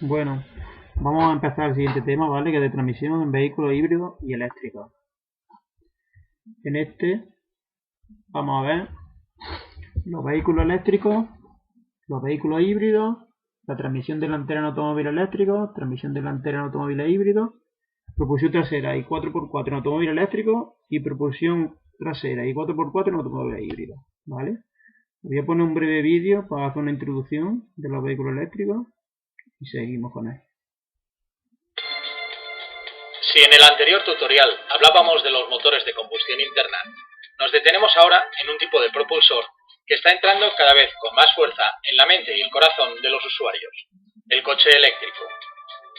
Bueno, vamos a empezar el siguiente tema, ¿vale? Que es de transmisión en vehículos híbridos y eléctricos. En este vamos a ver los vehículos eléctricos, los vehículos híbridos, la transmisión delantera en automóviles eléctricos, transmisión delantera en automóviles híbridos, propulsión trasera y 4x4 en automóviles eléctricos y propulsión trasera y 4x4 en automóviles híbridos, ¿vale? Voy a poner un breve vídeo para hacer una introducción de los vehículos eléctricos y seguimos con él. Si en el anterior tutorial hablábamos de los motores de combustión interna, nos detenemos ahora en un tipo de propulsor que está entrando cada vez con más fuerza en la mente y el corazón de los usuarios, el coche eléctrico.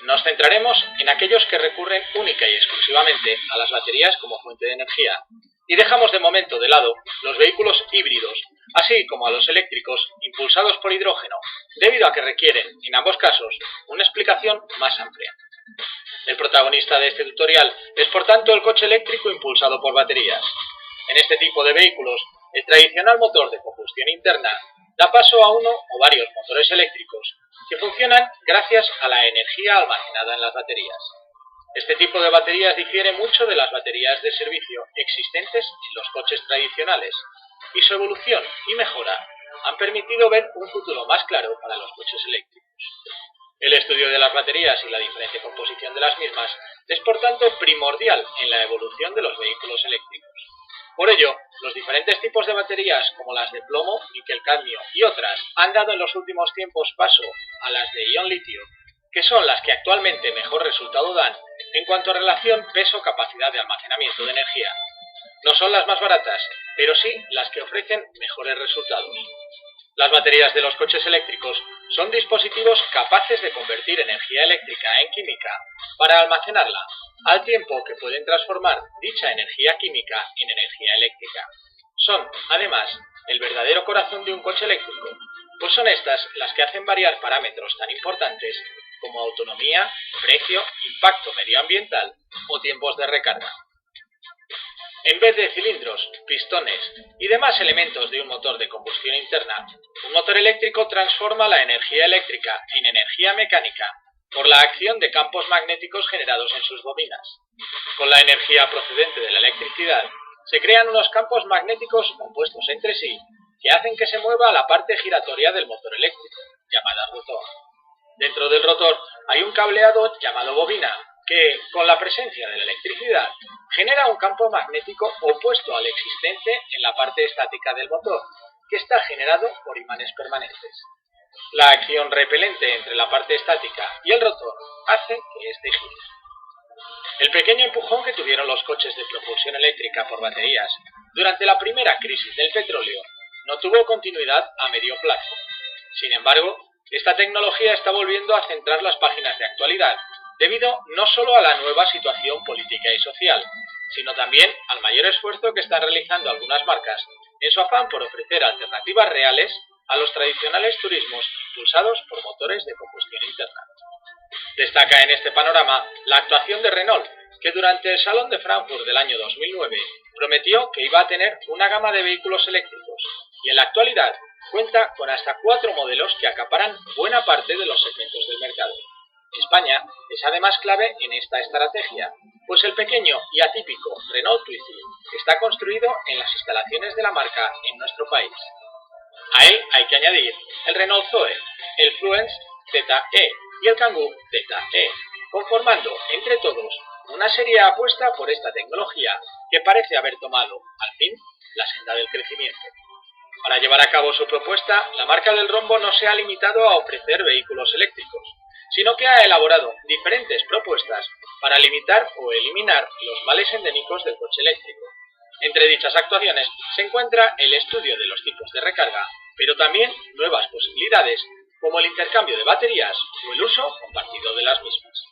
Nos centraremos en aquellos que recurren única y exclusivamente a las baterías como fuente de energía y dejamos de momento de lado los vehículos híbridos, así como a los eléctricos impulsados por hidrógeno, debido a que requieren, en ambos casos, una explicación más amplia. El protagonista de este tutorial es por tanto el coche eléctrico impulsado por baterías. En este tipo de vehículos, el tradicional motor de combustión interna da paso a uno o varios motores eléctricos que funcionan gracias a la energía almacenada en las baterías. Este tipo de baterías difiere mucho de las baterías de servicio existentes en los coches tradicionales, y su evolución y mejora han permitido ver un futuro más claro para los coches eléctricos. El estudio de las baterías y la diferente composición de las mismas es por tanto primordial en la evolución de los vehículos eléctricos. Por ello, los diferentes tipos de baterías como las de plomo, níquel cadmio y otras han dado en los últimos tiempos paso a las de ion litio, que son las que actualmente mejor resultado dan en cuanto a relación peso-capacidad de almacenamiento de energía. No son las más baratas, pero sí las que ofrecen mejores resultados. Las baterías de los coches eléctricos son dispositivos capaces de convertir energía eléctrica en química para almacenarla, al tiempo que pueden transformar dicha energía química en energía eléctrica. Son, además, el verdadero corazón de un coche eléctrico, pues son estas las que hacen variar parámetros tan importantes como autonomía, precio, impacto medioambiental o tiempos de recarga. En vez de cilindros, pistones y demás elementos de un motor de combustión interna, un motor eléctrico transforma la energía eléctrica en energía mecánica por la acción de campos magnéticos generados en sus bobinas. Con la energía procedente de la electricidad, se crean unos campos magnéticos opuestos entre sí que hacen que se mueva la parte giratoria del motor eléctrico, llamada rotor. Dentro del rotor hay un cableado llamado bobina, que, con la presencia de la electricidad, genera un campo magnético opuesto al existente en la parte estática del motor, que está generado por imanes permanentes. La acción repelente entre la parte estática y el rotor hace que éste gire. El pequeño empujón que tuvieron los coches de propulsión eléctrica por baterías durante la primera crisis del petróleo no tuvo continuidad a medio plazo. Sin embargo, esta tecnología está volviendo a centrar las páginas de actualidad, debido no solo a la nueva situación política y social, sino también al mayor esfuerzo que están realizando algunas marcas en su afán por ofrecer alternativas reales a los tradicionales turismos impulsados por motores de combustión interna. Destaca en este panorama la actuación de Renault, que durante el Salón de Frankfurt del año 2009 prometió que iba a tener una gama de vehículos eléctricos, y en la actualidad cuenta con hasta 4 modelos que acaparan buena parte de los segmentos del mercado. España es además clave en esta estrategia, pues el pequeño y atípico Renault Twizy está construido en las instalaciones de la marca en nuestro país. A él hay que añadir el Renault Zoe, el Fluence ZE y el Kangoo ZE, conformando entre todos una seria apuesta por esta tecnología que parece haber tomado, al fin, la senda del crecimiento. Para llevar a cabo su propuesta, la marca del rombo no se ha limitado a ofrecer vehículos eléctricos, sino que ha elaborado diferentes propuestas para limitar o eliminar los males endémicos del coche eléctrico. Entre dichas actuaciones se encuentra el estudio de los tipos de recarga, pero también nuevas posibilidades como el intercambio de baterías o el uso compartido de las mismas.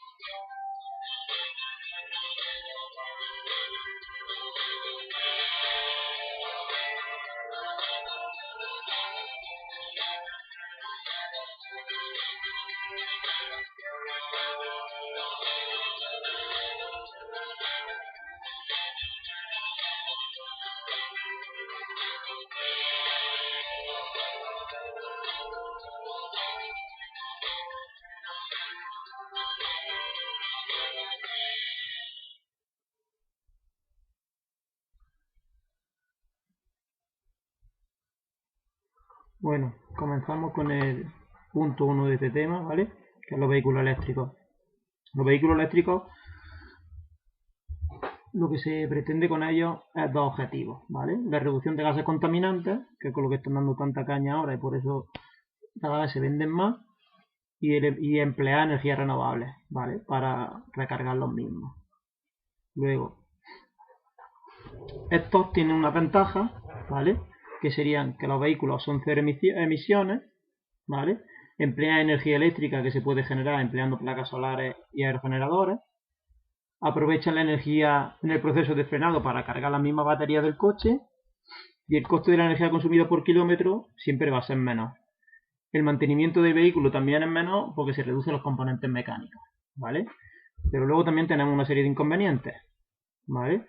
Bueno, comenzamos con el punto 1 de este tema, ¿vale? Que es los vehículos eléctricos. Los vehículos eléctricos, lo que se pretende con ellos es dos objetivos, ¿vale? La reducción de gases contaminantes, que es con lo que están dando tanta caña ahora y por eso cada vez se venden más, y emplear energías renovables, ¿vale? Para recargar los mismos. Luego, estos tienen una ventaja, ¿vale? Que serían que los vehículos son cero emisiones, ¿vale? Emplean energía eléctrica que se puede generar empleando placas solares y aerogeneradores. Aprovechan la energía en el proceso de frenado para cargar las mismas baterías del coche. Y el coste de la energía consumida por kilómetro siempre va a ser menor. El mantenimiento del vehículo también es menor porque se reducen los componentes mecánicos, ¿vale? Pero luego también tenemos una serie de inconvenientes, ¿vale?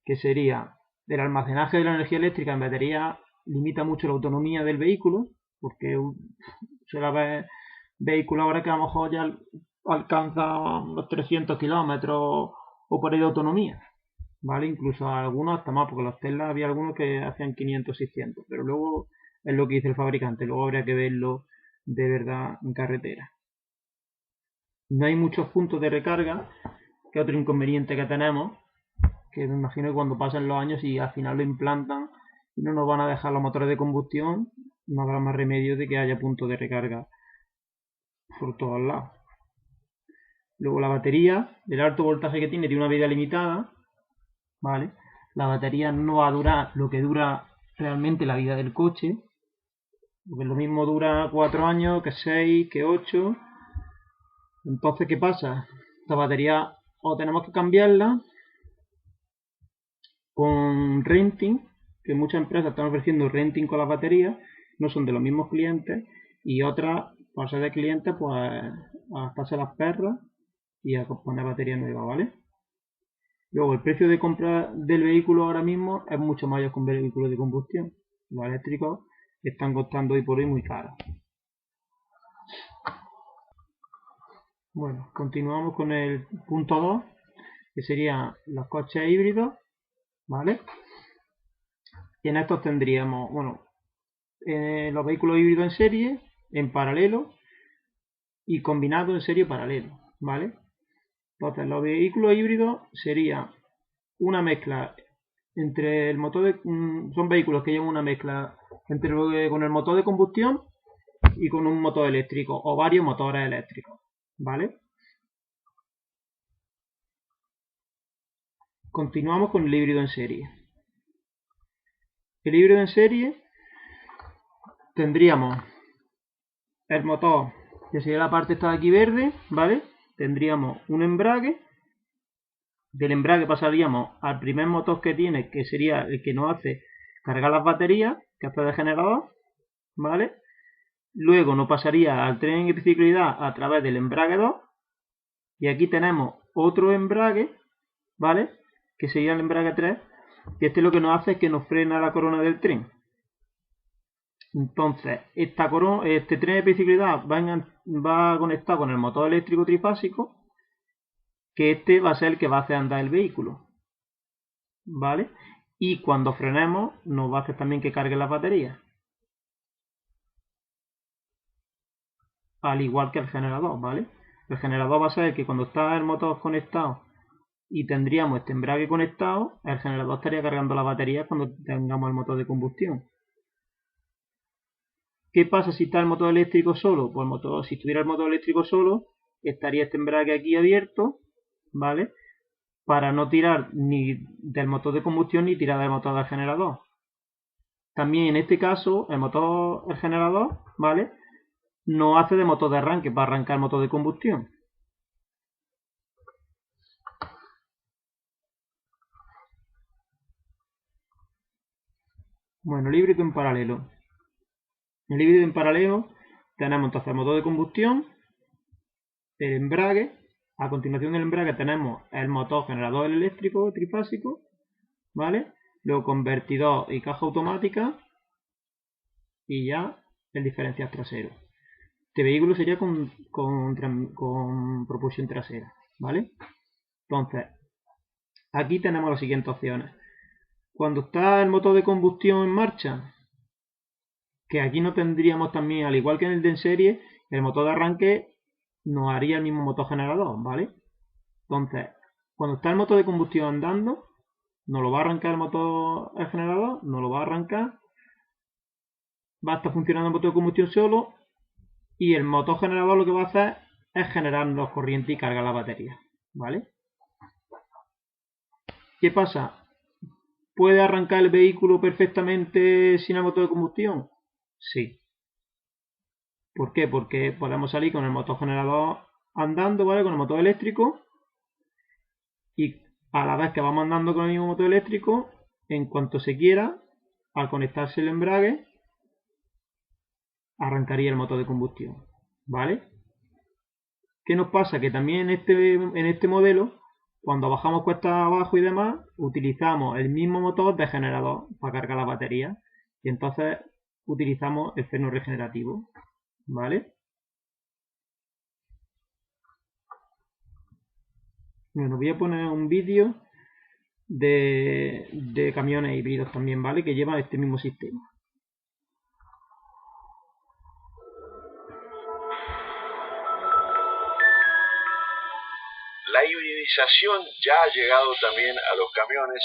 Que sería el almacenaje de la energía eléctrica en batería limita mucho la autonomía del vehículo, porque suele haber vehículos ahora que a lo mejor ya alcanzan los 300 kilómetros o por ahí de autonomía, ¿vale? Incluso algunos hasta más, porque los Tesla había algunos que hacían 500, 600, pero luego es lo que dice el fabricante, luego habría que verlo de verdad en carretera. No hay muchos puntos de recarga, que es otro inconveniente que tenemos, que me imagino que cuando pasen los años y al final lo implantan y no nos van a dejar los motores de combustión, no habrá más remedio de que haya puntos de recarga por todos lados. Luego la batería, el alto voltaje que tiene una vida limitada, ¿vale? La batería no va a durar lo que dura realmente la vida del coche, porque lo mismo dura 4 años que 6, que 8. Entonces, ¿qué pasa? Esta batería o tenemos que cambiarla con renting, que muchas empresas están ofreciendo renting con las baterías, no son de los mismos clientes, y otras, por ser de clientes, pues a gastarse las perras y a poner batería nueva, ¿vale? Luego, el precio de compra del vehículo ahora mismo es mucho mayor que un vehículo de combustión. Los eléctricos están costando hoy por hoy muy caros. Bueno, continuamos con el punto 2, que serían los coches híbridos, ¿vale? Y en estos tendríamos, bueno, los vehículos híbridos en serie, en paralelo y combinados en serie paralelo, ¿vale? Entonces, los vehículos híbridos serían una mezcla entre el motor de... son vehículos que llevan una mezcla con el motor de combustión y con un motor eléctrico o varios motores eléctricos, ¿vale? Continuamos con el híbrido en serie. El híbrido en serie tendríamos el motor, que sería la parte esta de aquí verde, ¿vale? Tendríamos un embrague. Del embrague pasaríamos al primer motor que tiene, que sería el que nos hace cargar las baterías, que hace de generador, ¿vale? Luego nos pasaría al tren en bicicleta a través del embrague 2. Y aquí tenemos otro embrague, ¿vale? Que sería el embrague 3, que este lo que nos hace es que nos frena la corona del tren. Entonces, este tren de bicicleta va conectado con el motor eléctrico trifásico, que este va a ser el que va a hacer andar el vehículo, ¿vale? Y cuando frenemos nos va a hacer también que cargue las baterías, al igual que el generador, ¿vale? El generador va a ser que cuando está el motor conectado y tendríamos este embrague conectado, el generador estaría cargando la batería cuando tengamos el motor de combustión. ¿Qué pasa si está el motor eléctrico solo? Pues si estuviera el motor eléctrico solo, estaría este embrague aquí abierto, ¿vale? Para no tirar ni del motor de combustión ni tirar del motor del generador. También en este caso, el generador, ¿vale? No hace de motor de arranque para arrancar el motor de combustión. Bueno, el híbrido en paralelo. El híbrido en paralelo tenemos entonces el motor de combustión, el embrague. A continuación del embrague tenemos el motor generador eléctrico trifásico, ¿vale? Luego convertidor y caja automática y ya el diferencial trasero. Este vehículo sería con propulsión trasera, ¿vale? Entonces, aquí tenemos las siguientes opciones. Cuando está el motor de combustión en marcha, que aquí no tendríamos también, al igual que en el de en serie, el motor de arranque nos haría el mismo motor generador, ¿vale? Entonces, cuando está el motor de combustión andando, nos lo va a arrancar el generador, nos lo va a arrancar, va a estar funcionando el motor de combustión solo, y el motor generador lo que va a hacer es generarnos corriente y cargar la batería, ¿vale? ¿Qué pasa? ¿Puede arrancar el vehículo perfectamente sin el motor de combustión? Sí. ¿Por qué? Porque podemos salir con el motor generador andando, ¿vale? Con el motor eléctrico, y a la vez que vamos andando con el mismo motor eléctrico, en cuanto se quiera, al conectarse el embrague, arrancaría el motor de combustión, ¿vale? ¿Qué nos pasa? Que también en este modelo, cuando bajamos cuesta abajo y demás, utilizamos el mismo motor de generador para cargar la batería, y entonces utilizamos el freno regenerativo, ¿vale? Bueno, voy a poner un vídeo de camiones híbridos también, ¿vale? Que llevan este mismo sistema. La hibridización ya ha llegado también a los camiones.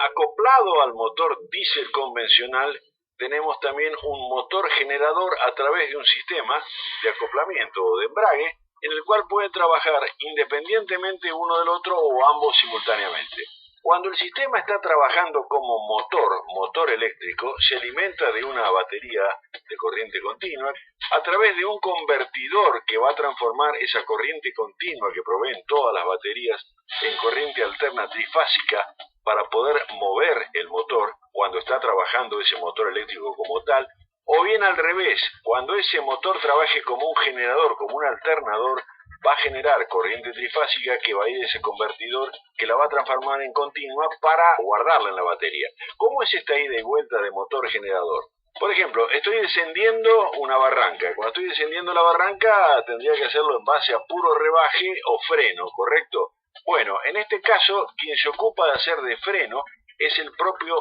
Acoplado al motor diésel convencional, tenemos también un motor generador a través de un sistema de acoplamiento o de embrague, en el cual puede trabajar independientemente uno del otro o ambos simultáneamente. Cuando el sistema está trabajando como motor eléctrico, se alimenta de una batería de corriente continua a través de un convertidor que va a transformar esa corriente continua que proveen todas las baterías en corriente alterna trifásica para poder mover el motor cuando está trabajando ese motor eléctrico como tal, o bien al revés, cuando ese motor trabaje como un generador, como un alternador, va a generar corriente trifásica que va a ir a ese convertidor que la va a transformar en continua para guardarla en la batería. ¿Cómo es esta ida y vuelta de motor generador? Por ejemplo, estoy descendiendo una barranca. Cuando estoy descendiendo la barranca tendría que hacerlo en base a puro rebaje o freno, ¿correcto? Bueno, en este caso, quien se ocupa de hacer de freno es el propio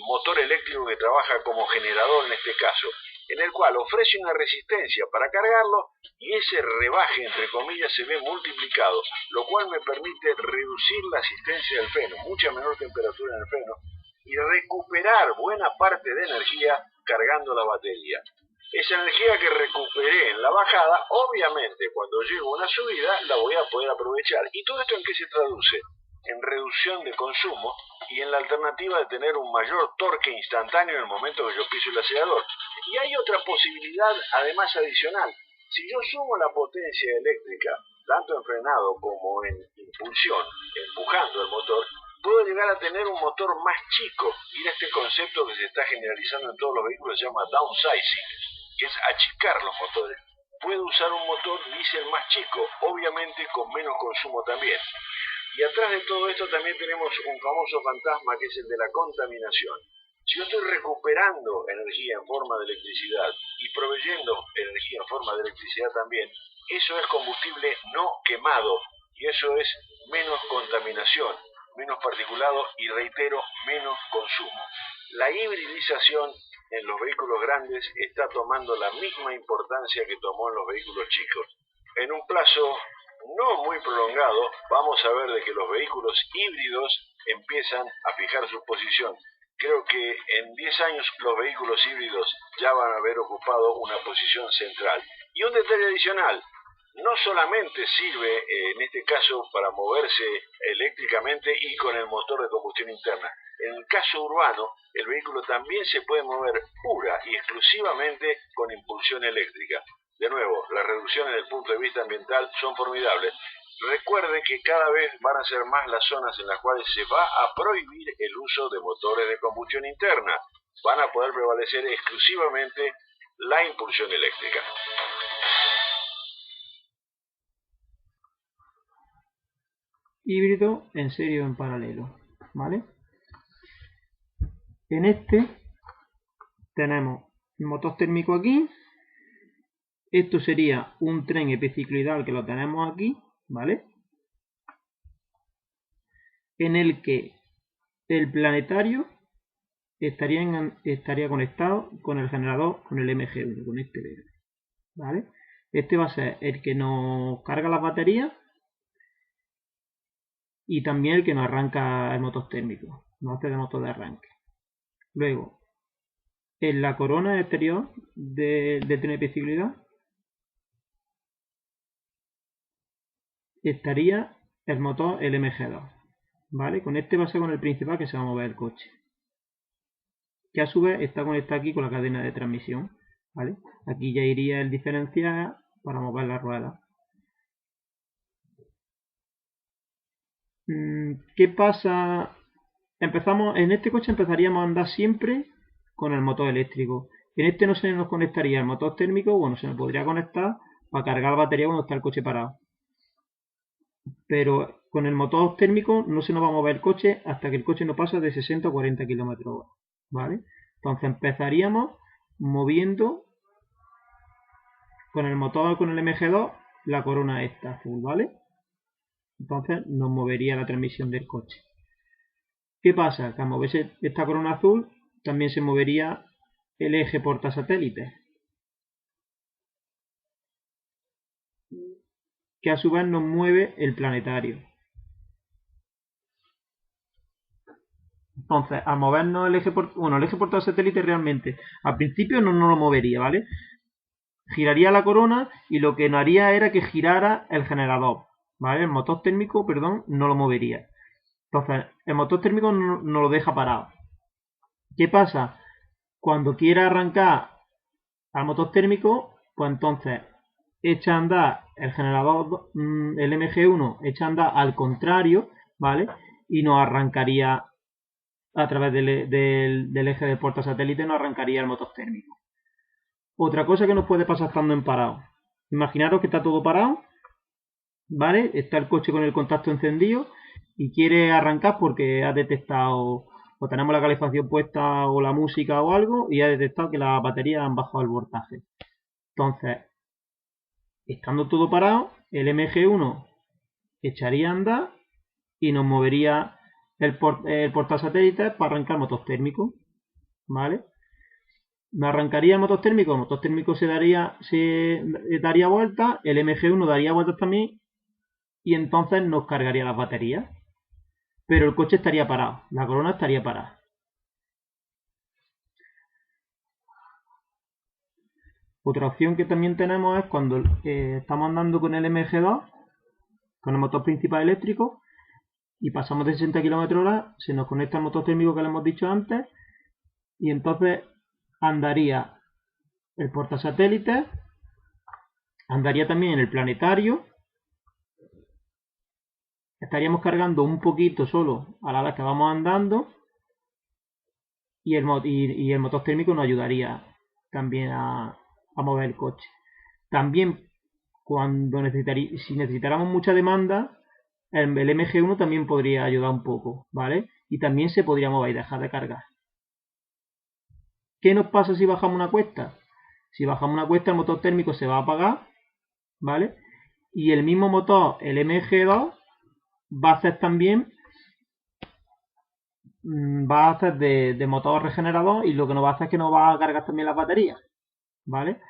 motor eléctrico que trabaja como generador en este caso, en el cual ofrece una resistencia para cargarlo y ese rebaje, entre comillas, se ve multiplicado, lo cual me permite reducir la asistencia del freno, mucha menor temperatura en el freno, y recuperar buena parte de energía cargando la batería. Esa energía que recuperé en la bajada, obviamente cuando llego a una subida la voy a poder aprovechar. ¿Y todo esto en qué se traduce? En reducción de consumo y en la alternativa de tener un mayor torque instantáneo en el momento que yo piso el acelerador. Y hay otra posibilidad además adicional. Si yo subo la potencia eléctrica, tanto en frenado como en impulsión, empujando el motor, puedo llegar a tener un motor más chico. Y este concepto que se está generalizando en todos los vehículos se llama downsizing, que es achicar los motores. Puedo usar un motor diésel más chico, obviamente con menos consumo también. Y atrás de todo esto también tenemos un famoso fantasma que es el de la contaminación. Si yo estoy recuperando energía en forma de electricidad y proveyendo energía en forma de electricidad también, eso es combustible no quemado y eso es menos contaminación, menos particulado y, reitero, menos consumo. La hibridización en los vehículos grandes está tomando la misma importancia que tomó en los vehículos chicos. En un plazo no muy prolongado, vamos a ver de que los vehículos híbridos empiezan a fijar su posición. Creo que en 10 años los vehículos híbridos ya van a haber ocupado una posición central. Y un detalle adicional, no solamente sirve en este caso para moverse eléctricamente y con el motor de combustión interna. En el caso urbano, el vehículo también se puede mover pura y exclusivamente con impulsión eléctrica. De nuevo, las reducciones desde el punto de vista ambiental son formidables. Recuerde que cada vez van a ser más las zonas en las cuales se va a prohibir el uso de motores de combustión interna. Van a poder prevalecer exclusivamente la impulsión eléctrica. Híbrido en serie o en paralelo, ¿vale? En este tenemos el motor térmico aquí. Esto sería un tren epicicloidal que lo tenemos aquí, ¿vale? En el que el planetario estaría conectado con el generador, con el MG1, con este verde, ¿vale? Este va a ser el que nos carga las baterías y también el que nos arranca el motor térmico, nos hace de motor de arranque. Luego, en la corona exterior de tren de ciclidad estaría el motor LMG2, ¿vale? Con este va a ser con el principal que se va a mover el coche, que a su vez está conectado aquí con la cadena de transmisión, ¿vale? Aquí ya iría el diferencial para mover la rueda. ¿Qué pasa? En este coche empezaríamos a andar siempre con el motor eléctrico. En este no se nos conectaría el motor térmico, bueno, se nos podría conectar para cargar la batería cuando está el coche parado. Pero con el motor térmico no se nos va a mover el coche hasta que el coche no pasa de 60 a 40 km/h, ¿vale? Entonces empezaríamos moviendo con el motor, con el MG2, la corona esta azul, ¿vale? Entonces nos movería la transmisión del coche. ¿Qué pasa? Que al moverse esta corona azul también se movería el eje portasatélites, que a su vez nos mueve el planetario. Entonces, al movernos el eje portasatélite realmente al principio no lo movería, ¿vale? Giraría la corona y lo que no haría era que girara el generador, ¿vale? El motor térmico, perdón, no lo movería. Entonces, el motor térmico no lo deja parado. ¿Qué pasa? Cuando quiera arrancar al motor térmico, pues entonces echa a andar el generador, el MG1 echa a andar al contrario, ¿vale? Y nos arrancaría a través del eje del portasatélite, nos arrancaría el motor térmico. Otra cosa que nos puede pasar estando en parado. Imaginaros que está todo parado, ¿vale? Está el coche con el contacto encendido y quiere arrancar porque ha detectado, o tenemos la calefacción puesta o la música o algo, y ha detectado que las baterías han bajado el voltaje. Entonces, estando todo parado, el MG1 echaría a andar y nos movería el portasatélite para arrancar el motor térmico, ¿vale? Me arrancaría el motor térmico se daría vuelta, el MG1 daría vueltas también y entonces nos cargaría las baterías. Pero el coche estaría parado, la corona estaría parada. Otra opción que también tenemos es cuando estamos andando con el MG2, con el motor principal eléctrico, y pasamos de 60 km/h, se nos conecta el motor térmico que le hemos dicho antes, y entonces andaría el portasatélite, andaría también el planetario, estaríamos cargando un poquito solo a la vez que vamos andando, y el motor térmico nos ayudaría también a mover el coche. También si necesitáramos mucha demanda, el MG1 también podría ayudar un poco, ¿vale? Y también se podría mover y dejar de cargar. ¿Qué nos pasa si bajamos una cuesta? Si bajamos una cuesta, el motor térmico se va a apagar, ¿vale? Y el mismo motor, el MG2, va a hacer también, de motor regenerador, y lo que nos va a hacer es que nos va a cargar también las baterías, ¿vale?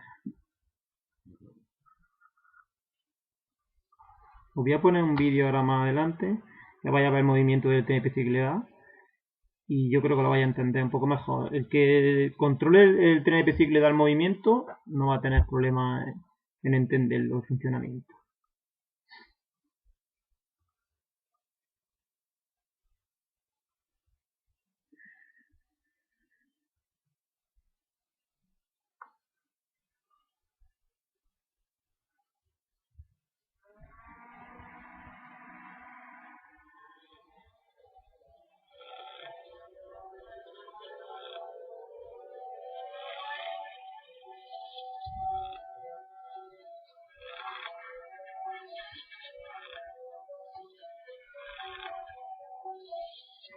Os voy a poner un vídeo ahora más adelante, que vaya a ver el movimiento del TNP ciclidad, y yo creo que lo vaya a entender un poco mejor. El que controle el TNP ciclidad al movimiento no va a tener problemas en entenderlo, el funcionamiento.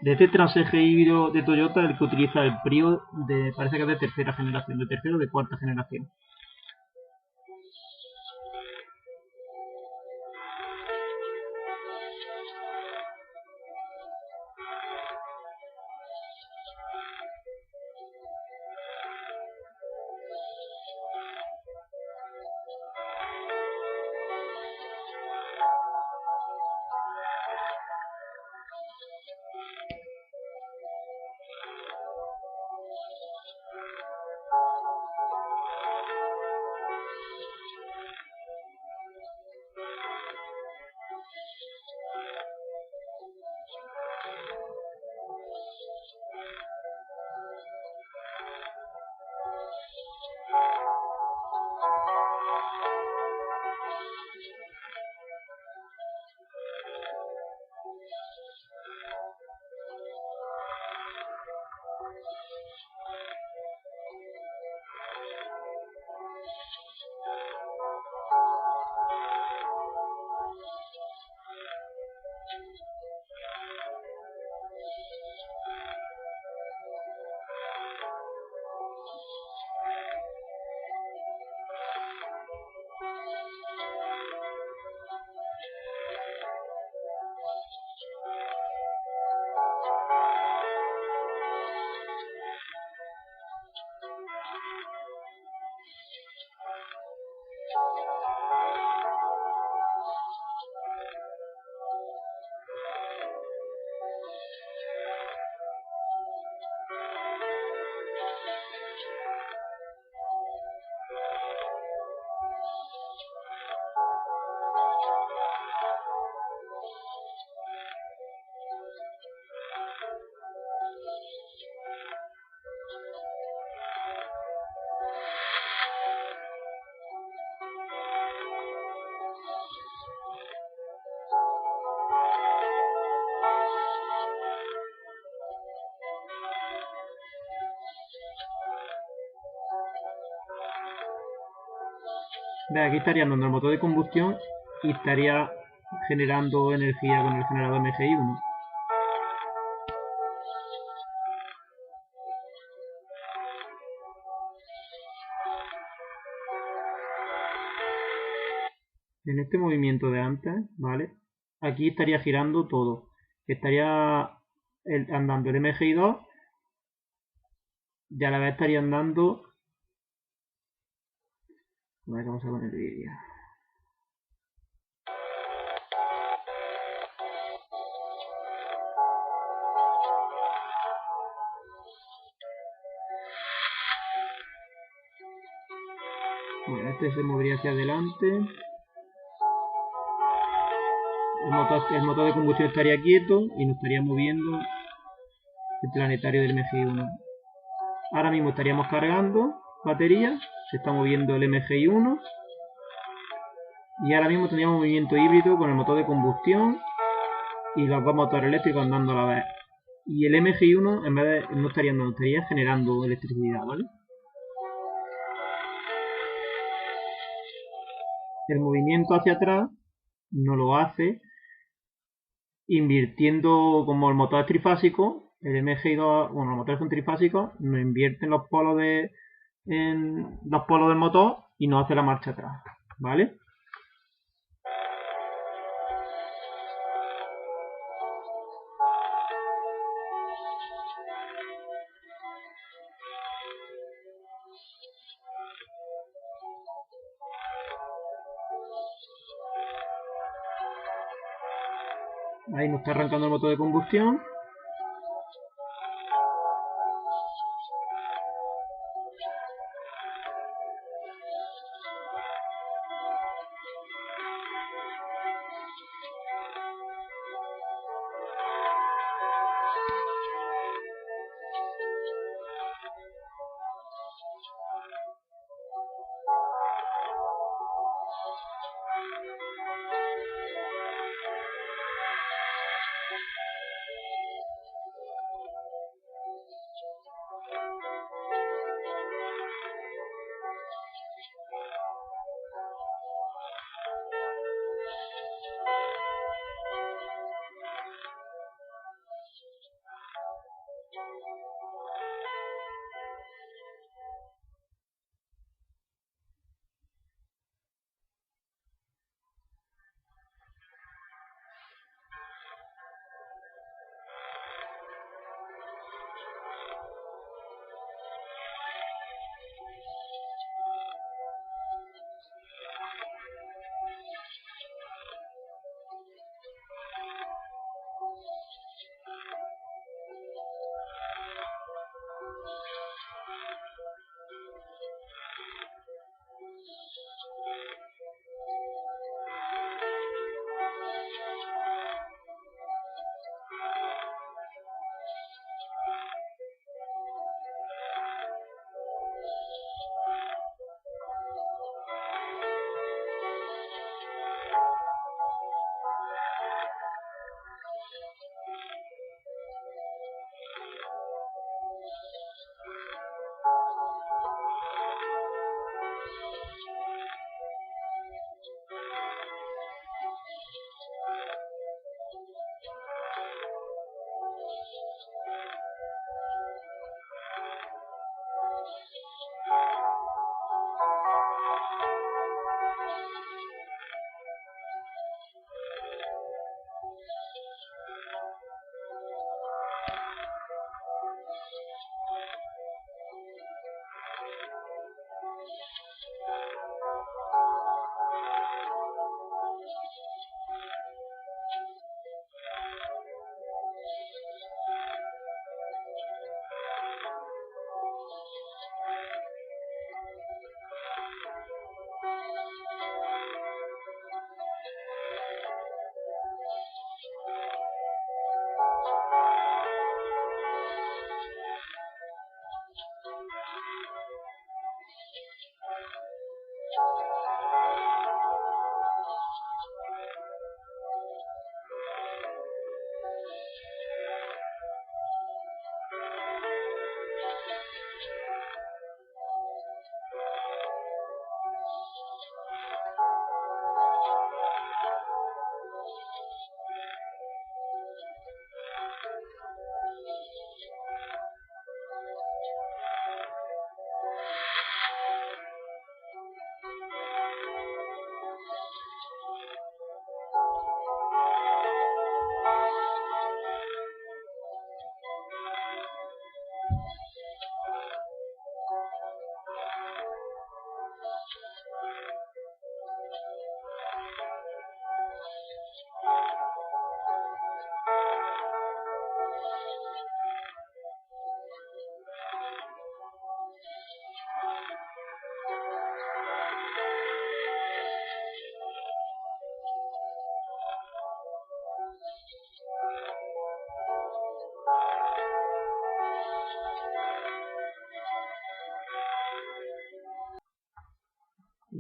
De este transeje híbrido de Toyota, el que utiliza el Prio, parece que es de tercera generación, de tercera o de cuarta generación. Ve, aquí estaría andando el motor de combustión y estaría generando energía con el generador MGI1. En este movimiento de antes, ¿vale? Aquí estaría girando todo. Estaría andando el MGI2 y a la vez estaría andando... A ver, vamos a poner el vídeo. Bueno, este se movería hacia adelante. El motor de combustión estaría quieto y nos estaría moviendo el planetario del MGI1. Ahora mismo estaríamos cargando batería, se está moviendo el MGI1 y ahora mismo tendríamos movimiento híbrido con el motor de combustión y los dos motores eléctricos andando a la vez. Y el MGI1 en vez de no estaría andando, estaría generando electricidad, ¿vale? El movimiento hacia atrás no lo hace invirtiendo, como el motor es trifásico, el MGI2, bueno, los motores son trifásicos, nos invierten los polos en los polos del motor y nos hace la marcha atrás, ¿vale? Ahí nos está arrancando el motor de combustión.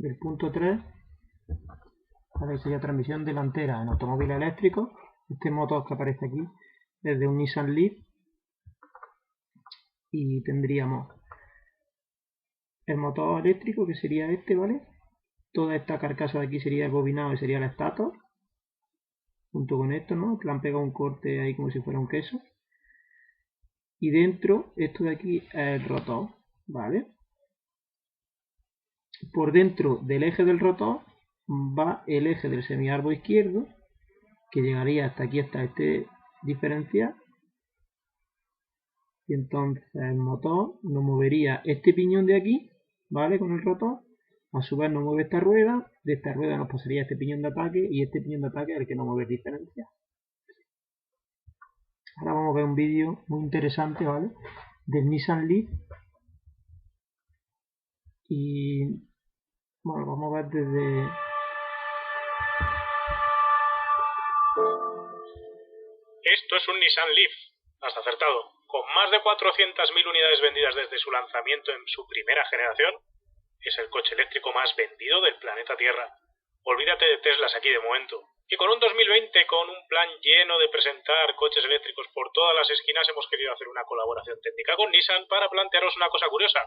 del punto 3, ¿vale? Sería transmisión delantera en automóviles eléctricos. Este motor que aparece aquí es de un Nissan Leaf y tendríamos el motor eléctrico, que sería este, ¿vale? Toda esta carcasa de aquí sería el bobinado y sería el estator, junto con esto, ¿no? Le han pegado un corte ahí como si fuera un queso. Y dentro, esto de aquí es el rotor, ¿vale? Por dentro del eje del rotor va el eje del semiárbol izquierdo, que llegaría hasta aquí, hasta este diferencial. Y entonces el motor nos movería este piñón de aquí, ¿vale? Con el rotor. A su vez nos mueve esta rueda. De esta rueda nos pasaría este piñón de ataque. Y este piñón de ataque es el que nos mueve el diferencial. Ahora vamos a ver un vídeo muy interesante, ¿vale? Del Nissan Leaf. Y bueno, vamos a ver desde... Esto es un Nissan Leaf. Has acertado. Con más de 400.000 unidades vendidas desde su lanzamiento en su primera generación, es el coche eléctrico más vendido del planeta Tierra. Olvídate de Teslas aquí de momento. Y con un 2020 con un plan lleno de presentar coches eléctricos por todas las esquinas, hemos querido hacer una colaboración técnica con Nissan para plantearos una cosa curiosa.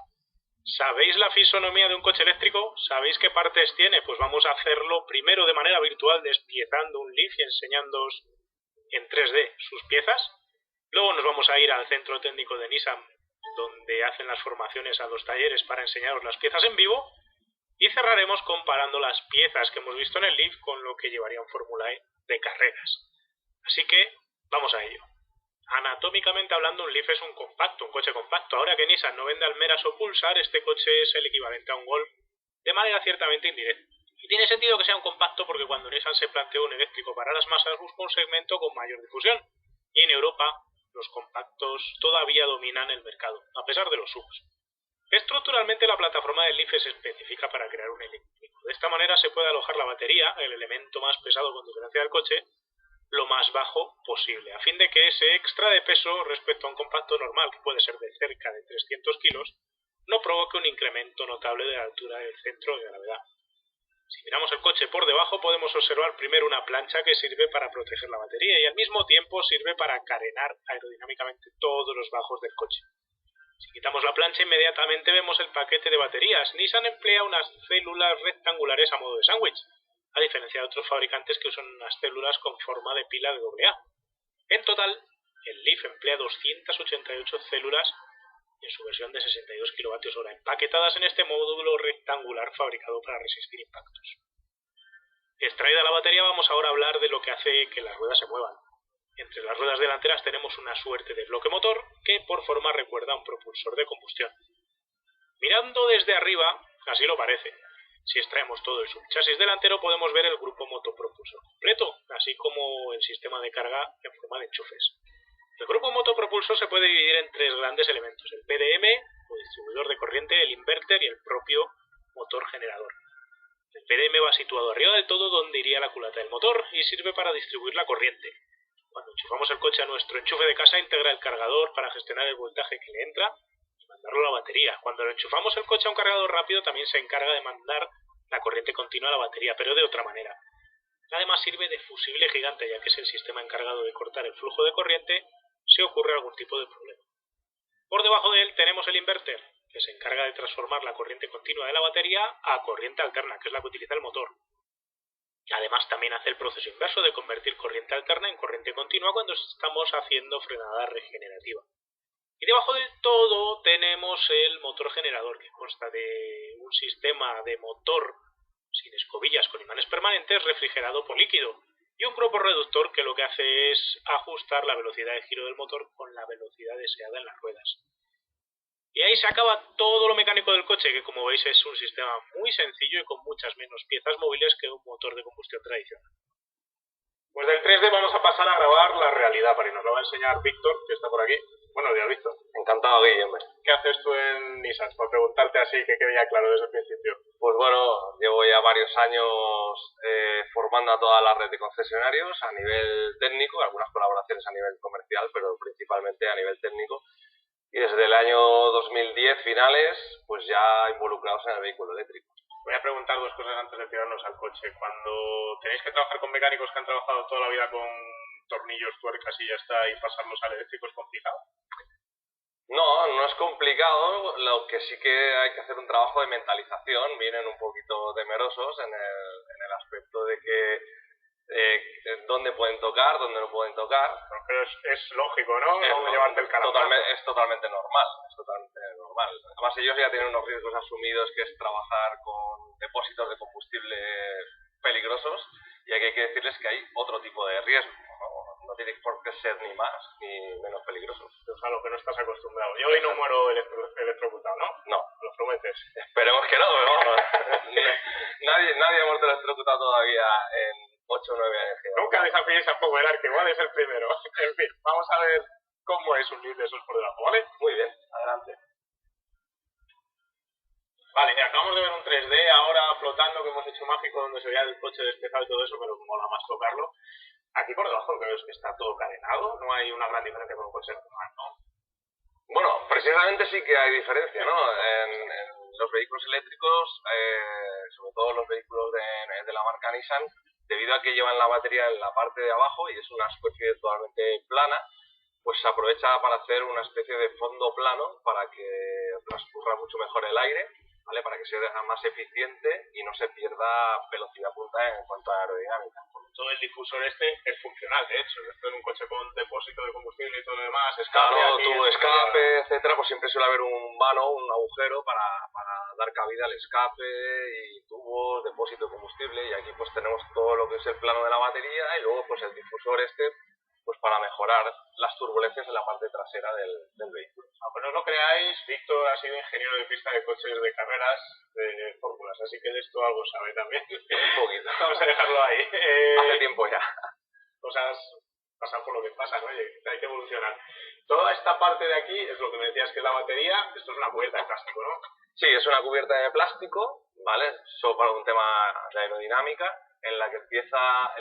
¿Sabéis la fisonomía de un coche eléctrico? ¿Sabéis qué partes tiene? Pues vamos a hacerlo primero de manera virtual, despiezando un Leaf y enseñándoos en 3D sus piezas. Luego nos vamos a ir al centro técnico de Nissan, donde hacen las formaciones a los talleres para enseñaros las piezas en vivo. Y cerraremos comparando las piezas que hemos visto en el Leaf con lo que llevaría un Fórmula E de carreras. Así que vamos a ello. Anatómicamente hablando, un Leaf es un coche compacto. Ahora que Nissan no vende Almeras o Pulsar, este coche es el equivalente a un Golf de manera ciertamente indirecta. Y tiene sentido que sea un compacto porque cuando Nissan se planteó un eléctrico para las masas buscó un segmento con mayor difusión. Y en Europa los compactos todavía dominan el mercado, a pesar de los SUVs. Estructuralmente la plataforma del Leaf es específica para crear un eléctrico. De esta manera se puede alojar la batería, el elemento más pesado con diferencia del coche, lo más bajo posible, a fin de que ese extra de peso respecto a un compacto normal, que puede ser de cerca de 300 kilos, no provoque un incremento notable de la altura del centro de gravedad. Si miramos el coche por debajo podemos observar primero una plancha que sirve para proteger la batería y al mismo tiempo sirve para carenar aerodinámicamente todos los bajos del coche. Si quitamos la plancha inmediatamente vemos el paquete de baterías. Nissan emplea unas células rectangulares a modo de sándwich, a diferencia de otros fabricantes que usan unas células con forma de pila de AA. En total, el Leaf emplea 288 células en su versión de 62 kWh, empaquetadas en este módulo rectangular fabricado para resistir impactos. Extraída la batería, vamos ahora a hablar de lo que hace que las ruedas se muevan. Entre las ruedas delanteras tenemos una suerte de bloque motor que por forma recuerda a un propulsor de combustión. Mirando desde arriba, así lo parece. Si extraemos todo el subchasis delantero podemos ver el grupo motopropulsor completo, así como el sistema de carga en forma de enchufes. El grupo motopropulsor se puede dividir en tres grandes elementos: el PDM, o distribuidor de corriente, el inverter y el propio motor generador. El PDM va situado arriba del todo donde iría la culata del motor y sirve para distribuir la corriente. Cuando enchufamos el coche a nuestro enchufe de casa integra el cargador para gestionar el voltaje que le entra y mandarlo a la batería. Cuando lo enchufamos el coche a un cargador rápido también se encarga de mandar la corriente continua a la batería, pero de otra manera. Además sirve de fusible gigante, ya que es el sistema encargado de cortar el flujo de corriente si ocurre algún tipo de problema. Por debajo de él tenemos el inverter, que se encarga de transformar la corriente continua de la batería a corriente alterna, que es la que utiliza el motor. Además también hace el proceso inverso de convertir corriente alterna en corriente continua cuando estamos haciendo frenada regenerativa. Y debajo del todo tenemos el motor generador, que consta de un sistema de motor sin escobillas con imanes permanentes refrigerado por líquido y un grupo reductor que lo que hace es ajustar la velocidad de giro del motor con la velocidad deseada en las ruedas. Y ahí se acaba todo lo mecánico del coche, que como veis es un sistema muy sencillo y con muchas menos piezas móviles que un motor de combustión tradicional. Pues del 3D vamos a pasar a grabar la realidad, y nos lo va a enseñar Víctor, que está por aquí. Buenos días, Víctor. Encantado, Guillermo. ¿Qué haces tú en Nissan? Por preguntarte así, que quede ya claro desde el principio. Pues bueno, llevo ya varios años formando a toda la red de concesionarios a nivel técnico, algunas colaboraciones a nivel comercial, pero principalmente a nivel técnico. Y desde el año 2010 finales, pues ya involucrados en el vehículo eléctrico. Voy a preguntar dos cosas antes de tirarnos al coche. Cuando tenéis que trabajar con mecánicos que han trabajado toda la vida con tornillos, tuercas y ya está, y pasarlos al eléctrico, ¿es complicado? No, no es complicado, lo que sí que hay que hacer un trabajo de mentalización, vienen un poquito temerosos en el aspecto de que dónde pueden tocar, dónde no pueden tocar. Pero es lógico, ¿no? No llevarte el calambrazo. Es totalmente normal, Además ellos ya tienen unos riesgos asumidos, que es trabajar con depósitos de combustible peligrosos, y aquí hay que decirles que hay otro tipo de riesgo, ¿no? No tiene por qué ser ni más ni menos peligrosos. Es a lo que no estás acostumbrado. Yo hoy no muero electrocutado, ¿no? No. ¿Lo prometes? Esperemos que no, pero vamos. nadie ha muerto electrocutado todavía en 8 o 9 años. Nunca desafíes a Powelar, que igual es el primero. En fin, vamos a ver cómo es un lead de esos por debajo, ¿vale? Muy bien. Adelante. Vale, acabamos de ver un 3D ahora flotando que hemos hecho mágico, donde se veía el coche despejado y todo eso, pero mola más tocarlo. Aquí por debajo lo que veo es que está todo carenado, no hay una gran diferencia con un coche normal, ¿no? Bueno, precisamente sí que hay diferencia, ¿no? En los vehículos eléctricos, sobre todo los vehículos de la marca Nissan, debido a que llevan la batería en la parte de abajo y es una superficie totalmente plana, pues se aprovecha para hacer una especie de fondo plano para que transcurra mucho mejor el aire, ¿vale? Para que sea más eficiente y no se pierda velocidad punta en cuanto a aerodinámica. Todo el difusor este es funcional, de hecho. Esto en un coche con depósito de combustible y todo lo demás, claro, tu escape, etcétera, pues siempre suele haber un vano, un agujero para dar cabida al escape y tubos, depósito de combustible, y aquí pues tenemos todo lo que es el plano de la batería y luego pues el difusor este, pues para mejorar las turbulencias en la parte trasera del vehículo. Aunque no os lo creáis, Víctor ha sido ingeniero de pista de coches de carreras de fórmulas, así que de esto algo sabe también. Un poquito. Vamos a dejarlo ahí. Hace tiempo ya. Cosas pasan por lo que pasan, ¿no? Hay que evolucionar. Toda esta parte de aquí es lo que me decías que es la batería. Esto es una cubierta de plástico, ¿no? Sí, es una cubierta de plástico, ¿vale? Solo para un tema de aerodinámica, en la que empieza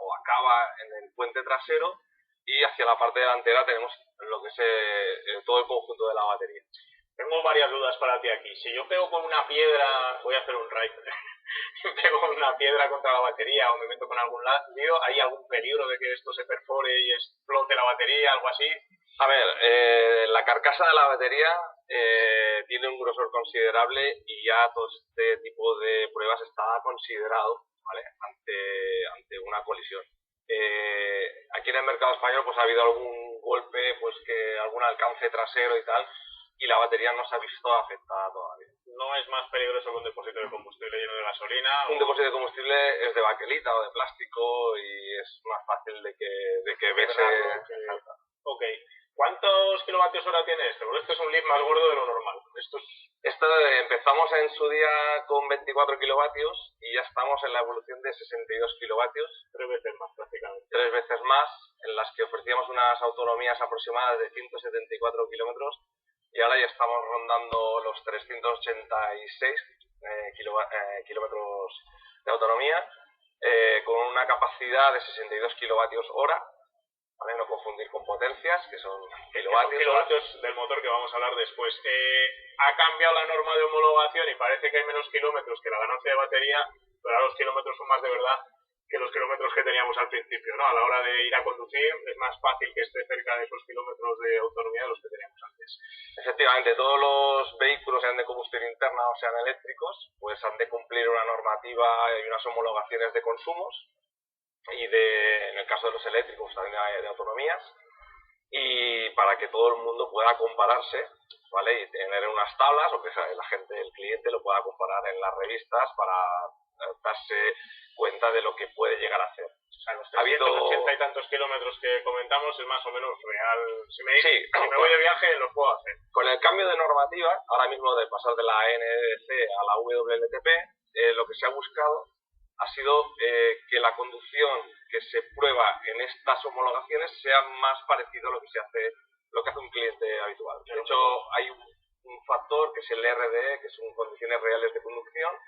o acaba en el puente trasero, y hacia la parte delantera tenemos lo que es todo el conjunto de la batería. Tengo varias dudas para ti aquí. Si yo pego con una piedra, voy a hacer un raid, pego con una piedra contra la batería o me meto con algún lío, ¿hay algún peligro de que esto se perfore y explote la batería, algo así? A ver, la carcasa de la batería tiene un grosor considerable y ya todo este tipo de pruebas está considerado, ¿vale? ante una colisión. Aquí en el mercado español pues ha habido algún golpe, pues que algún alcance trasero y tal, y la batería no se ha visto afectada todavía. ¿No es más peligroso que un depósito de combustible lleno de gasolina? Un depósito de combustible es de baquelita o de plástico y es más fácil de que bese. Ok. ¿Cuántos kilovatios hora tiene este? Porque este es un lead más gordo de lo normal. Empezamos en su día con 24 kilovatios y ya estamos en la evolución de 62 kilovatios. 3 veces más prácticamente. 3 veces más, en las que ofrecíamos unas autonomías aproximadas de 174 kilómetros y ahora ya estamos rondando los 386 kilómetros de autonomía, con una capacidad de 62 kilovatios hora. ¿Vale? No confundir con potencias, que son kilovatios. Kilovatios del motor, que vamos a hablar después. Ha cambiado la norma de homologación y parece que hay menos kilómetros que la ganancia de batería, pero ahora los kilómetros son más de verdad que los kilómetros que teníamos al principio, ¿no? A la hora de ir a conducir es más fácil que esté cerca de esos kilómetros de autonomía de los que teníamos antes. Efectivamente, todos los vehículos, sean de combustión interna o sean eléctricos, pues han de cumplir una normativa y unas homologaciones de consumos, y en el caso de los eléctricos también de autonomías, y para que todo el mundo pueda compararse, ¿vale? Y tener unas tablas, o que el cliente lo pueda comparar en las revistas para darse cuenta de lo que puede llegar a hacer. O sea, los 380 y tantos kilómetros que comentamos es más o menos real. Si me voy de viaje, los puedo hacer. Con el cambio de normativa, ahora mismo de pasar de la NEDC a la WLTP, lo que se ha buscado ha sido que la conducción que se prueba en estas homologaciones sea más parecido a lo que hace un cliente habitual. De hecho, hay un factor que es el RDE, que son condiciones reales de conducción,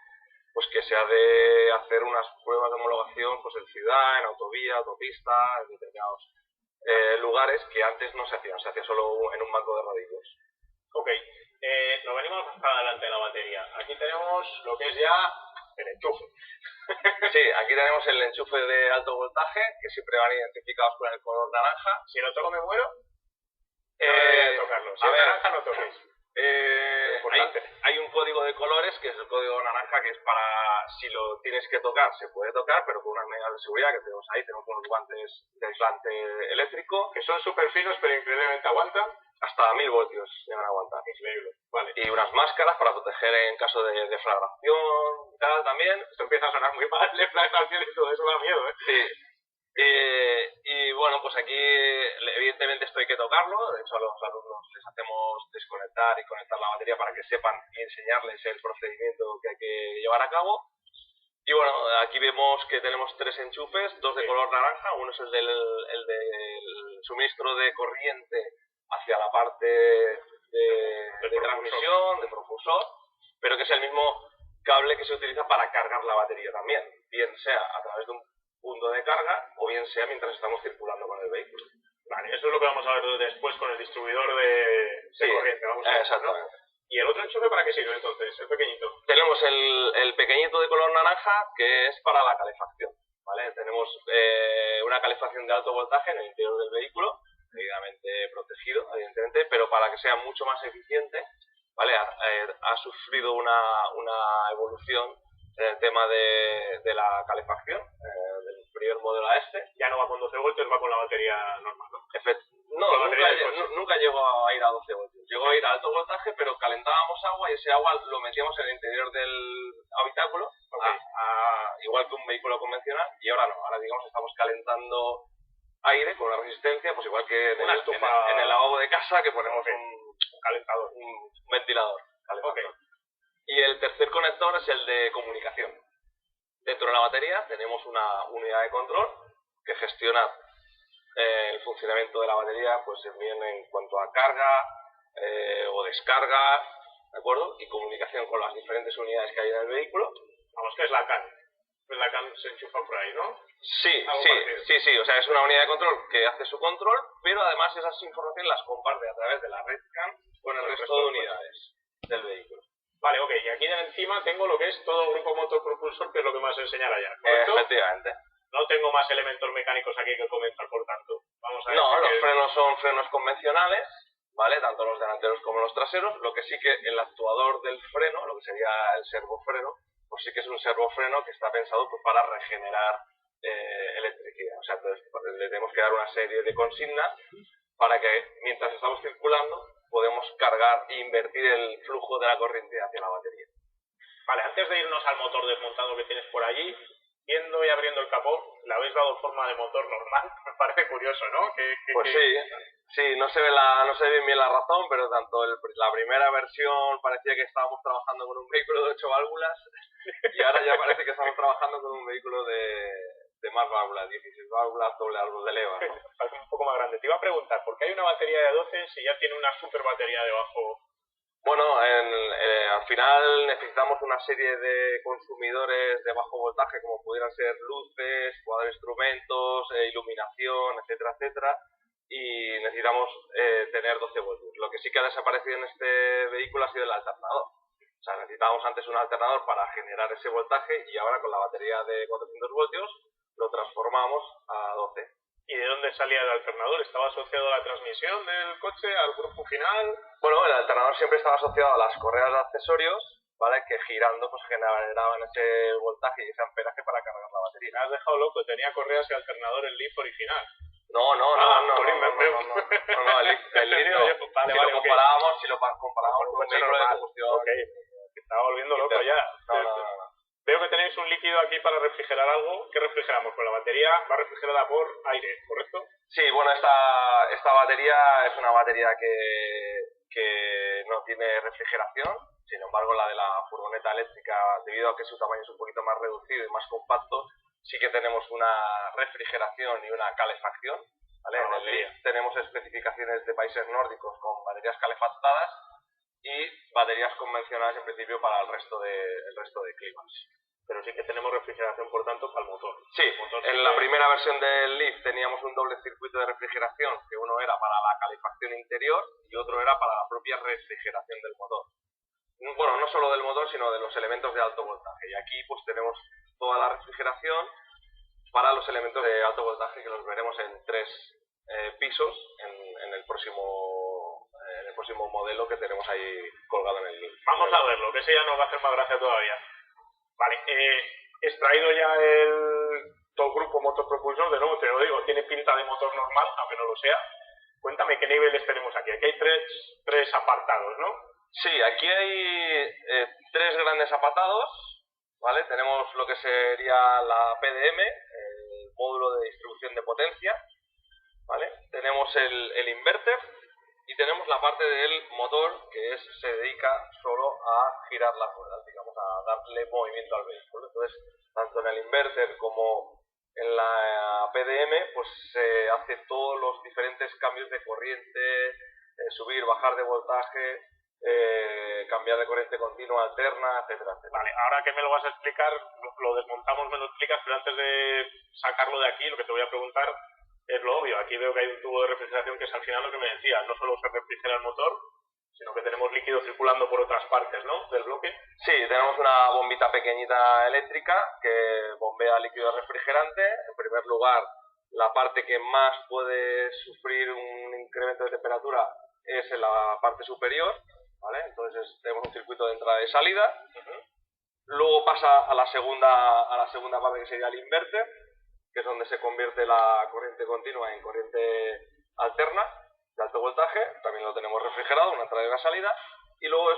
pues que se ha de hacer unas pruebas de homologación pues en ciudad, en autovía, autopista, en determinados lugares que antes no se hacían, se hacía solo en un banco de rodillos. Ok, nos venimos hasta adelante de la batería. Aquí tenemos lo que es ya el enchufe. Sí, aquí tenemos el enchufe de alto voltaje, que siempre van identificados con el color naranja. Si lo toco me muero, no debería tocarlo. Si a es ver, naranja no toquéis. hay un código de colores, que es el código naranja, que es para, si lo tienes que tocar, se puede tocar, pero con unas medidas de seguridad que tenemos ahí. Tenemos unos guantes de aislante eléctrico, Que son súper finos pero increíblemente aguantan. hasta 1000 voltios llegan a aguantar. Increíble. Vale. Y unas máscaras para proteger en caso de deflagración y tal también. Esto empieza a sonar muy mal, deflagración y todo eso da miedo, ¿eh? Sí. Y bueno, pues aquí evidentemente esto hay que tocarlo. De hecho, a los alumnos les hacemos desconectar y conectar la batería para que sepan y enseñarles el procedimiento que hay que llevar a cabo. Y bueno, aquí vemos que tenemos 3 enchufes, 2 de color naranja. Uno es el del suministro de corriente hacia la parte de transmisión, de propulsor, pero que es el mismo cable que se utiliza para cargar la batería también, bien sea a través de un punto de carga o bien sea mientras estamos circulando con el vehículo. Vale, eso es lo que vamos a ver después con el distribuidor de corriente. Vamos a ver, exactamente. ¿no? ¿Y el otro enchufe para qué sirve entonces? El pequeñito. Tenemos el pequeñito de color naranja, que es para la calefacción, ¿vale? Tenemos una calefacción de alto voltaje en el interior del vehículo, debidamente protegido, evidentemente, pero para que sea mucho más eficiente, ¿vale? Ha sufrido una evolución en el tema de la calefacción, del primer modelo a este. Ya no va con 12 voltios, va con la batería normal, ¿no? No, nunca llegó a ir a 12 voltios. Llegó a ir a alto voltaje, pero calentábamos agua y ese agua lo metíamos en el interior del habitáculo, igual que un vehículo convencional, y ahora no. Ahora, digamos, estamos calentando aire con una resistencia, pues igual que en el lavabo de casa, que ponemos un calentador, un ventilador calefactor. Okay. Y el tercer conector es el de comunicación. Dentro de la batería tenemos una unidad de control que gestiona el funcionamiento de la batería, pues bien en cuanto a carga o descarga, ¿de acuerdo? Y comunicación con las diferentes unidades que hay en el vehículo. Vamos, que es la CAN. Pues la CAN se enchufa por ahí, ¿no? Sí, o sea, es una unidad de control que hace su control, pero además esas informaciones las comparte a través de la red CAN con el resto de unidades del vehículo. Vale, ok, y aquí encima tengo lo que es todo grupo motor propulsor, que es lo que me vas a enseñar allá, ¿correcto? Efectivamente. No tengo más elementos mecánicos aquí que comentar, por tanto. Vamos a ver. No, los frenos son frenos convencionales, ¿vale? Tanto los delanteros como los traseros. Lo que sí que el actuador del freno, lo que sería el servofreno, pues sí que es un servofreno que está pensado pues, para regenerar electricidad. O sea, entonces le tenemos que dar una serie de consignas para que mientras estamos circulando podemos cargar e invertir el flujo de la corriente hacia la batería. Vale, antes de irnos al motor desmontado que tienes por allí, viendo y abriendo el capó, le habéis dado forma de motor normal. Me parece curioso, ¿no? Pues sí, no se ve bien la razón, pero tanto la primera versión parecía que estábamos trabajando con un vehículo de 8 válvulas y ahora ya parece que estamos trabajando con un vehículo de más válvulas, 16 válvulas, doble árbol de leva, ¿no? Parece un poco más grande. Te iba a preguntar, ¿por qué hay una batería de 12 si ya tiene una super batería debajo? Bueno, al final necesitamos una serie de consumidores de bajo voltaje como pudieran ser luces, cuadros de instrumentos, iluminación, etcétera, etcétera, y necesitamos tener 12 voltios. Lo que sí que ha desaparecido en este vehículo ha sido el alternador. O sea, necesitábamos antes un alternador para generar ese voltaje y ahora con la batería de 400 voltios lo transformamos a 12. ¿Y de dónde salía el alternador? ¿Estaba asociado a la transmisión del coche, al grupo final? Bueno, el alternador siempre estaba asociado a las correas de accesorios, ¿vale? Que girando pues generaban ese voltaje y ese amperaje para cargar la batería. Me has dejado loco, tenía correas y alternador el Leaf original. No, el Leaf si lo comparábamos con un vehículo de combustión. Ok, me estaba volviendo loco ya. No. Veo que tenéis un líquido aquí para refrigerar algo. ¿Qué refrigeramos? Pues la batería va refrigerada por aire, ¿correcto? Sí, bueno, esta batería es una batería que no tiene refrigeración. Sin embargo, la de la furgoneta eléctrica, debido a que su tamaño es un poquito más reducido y más compacto, sí que tenemos una refrigeración y una calefacción, ¿vale? En el Leaf tenemos especificaciones de países nórdicos con baterías calefactadas y baterías convencionales en principio para el resto de climas. pero sí que tenemos refrigeración, por tanto, para el motor. Sí, en la primera versión del Leaf teníamos un doble circuito de refrigeración, que uno era para la calefacción interior y otro era para la propia refrigeración del motor. Bueno, no solo del motor, sino de los elementos de alto voltaje. Y aquí pues tenemos toda la refrigeración para los elementos de alto voltaje, que los veremos en 3 pisos en el próximo modelo que tenemos ahí colgado en el link. Vamos a verlo, que ese ya nos va a hacer más gracia todavía. Vale, extraído ya el todo grupo motor propulsor, de nuevo te lo digo, tiene pinta de motor normal, aunque no lo sea. Cuéntame qué niveles tenemos aquí. Aquí hay tres apartados, ¿no? Sí, aquí hay 3 grandes apartados, ¿vale? Tenemos lo que sería la PDM, el módulo de distribución de potencia, ¿vale? Tenemos el inverter y tenemos la parte del motor que se dedica solo a girar las ruedas, digamos, a darle movimiento al vehículo. Entonces, tanto en el inverter como en la PDM, pues se hace todos los diferentes cambios de corriente, subir, bajar de voltaje, cambiar de corriente continua, alterna, etcétera, etcétera. Vale, ahora que me lo vas a explicar, lo desmontamos, me lo explicas, pero antes de sacarlo de aquí, lo que te voy a preguntar es lo obvio. Aquí veo que hay un tubo de refrigeración que es al final lo que me decías, no solo se refrigera el motor, sino que tenemos líquido circulando por otras partes, ¿no?, del bloque. Sí, tenemos una bombita pequeñita eléctrica que bombea líquido refrigerante. En primer lugar, la parte que más puede sufrir un incremento de temperatura es en la parte superior, ¿vale? Entonces tenemos un circuito de entrada y salida. Luego pasa a la segunda parte, que sería el inverter, que es donde se convierte la corriente continua en corriente alterna de alto voltaje. También lo tenemos refrigerado, una entrada y una salida. Y luego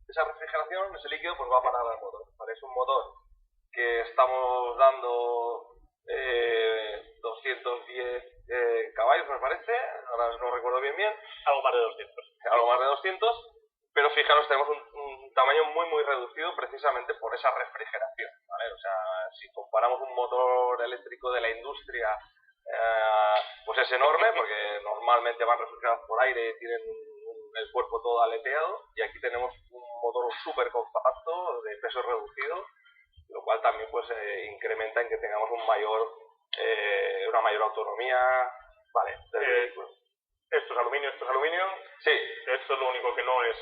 esa refrigeración, ese líquido, pues va a parar al motor, ¿vale? Es un motor que estamos dando 210 caballos, me parece, ahora no recuerdo bien. Algo más de 200. Algo más de 200, pero fijaros, tenemos un tamaño muy reducido precisamente por esa refrigeración, ¿vale? O sea, si comparamos un motor eléctrico de la industria, pues es enorme, porque normalmente van refrigerados por aire y tienen el cuerpo todo aleteado, y aquí tenemos un motor súper compacto, de peso reducido, lo cual también pues incrementa en que tengamos una mayor autonomía, ¿vale?, del vehículo. Esto es aluminio. Sí. Esto es lo único que no es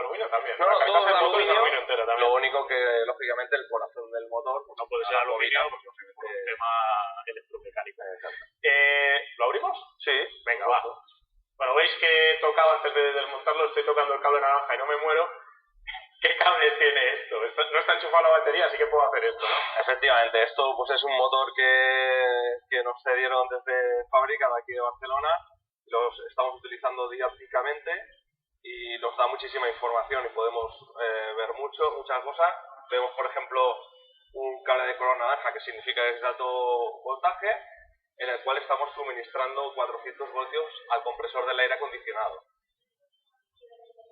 aluminio también. No, La todo carcasa es del motor es aluminio, aluminio entera también. lo único que, lógicamente, el corazón del motor pues, no puede ser aluminio porque es un tema electromecánico. Exacto. ¿Lo abrimos? Sí. Venga, va. Bueno, veis que he tocado, antes de desmontarlo, estoy tocando el cable naranja y no me muero. ¿Qué cables tiene esto? No está enchufado la batería, así que puedo hacer esto, ¿no? Efectivamente, esto pues es un motor que nos cedieron desde fábrica de aquí de Barcelona. Los estamos utilizando didácticamente y nos da muchísima información y podemos ver muchas cosas. Vemos, por ejemplo, un cable de color naranja, que significa que es de alto voltaje, en el cual estamos suministrando 400 voltios al compresor del aire acondicionado.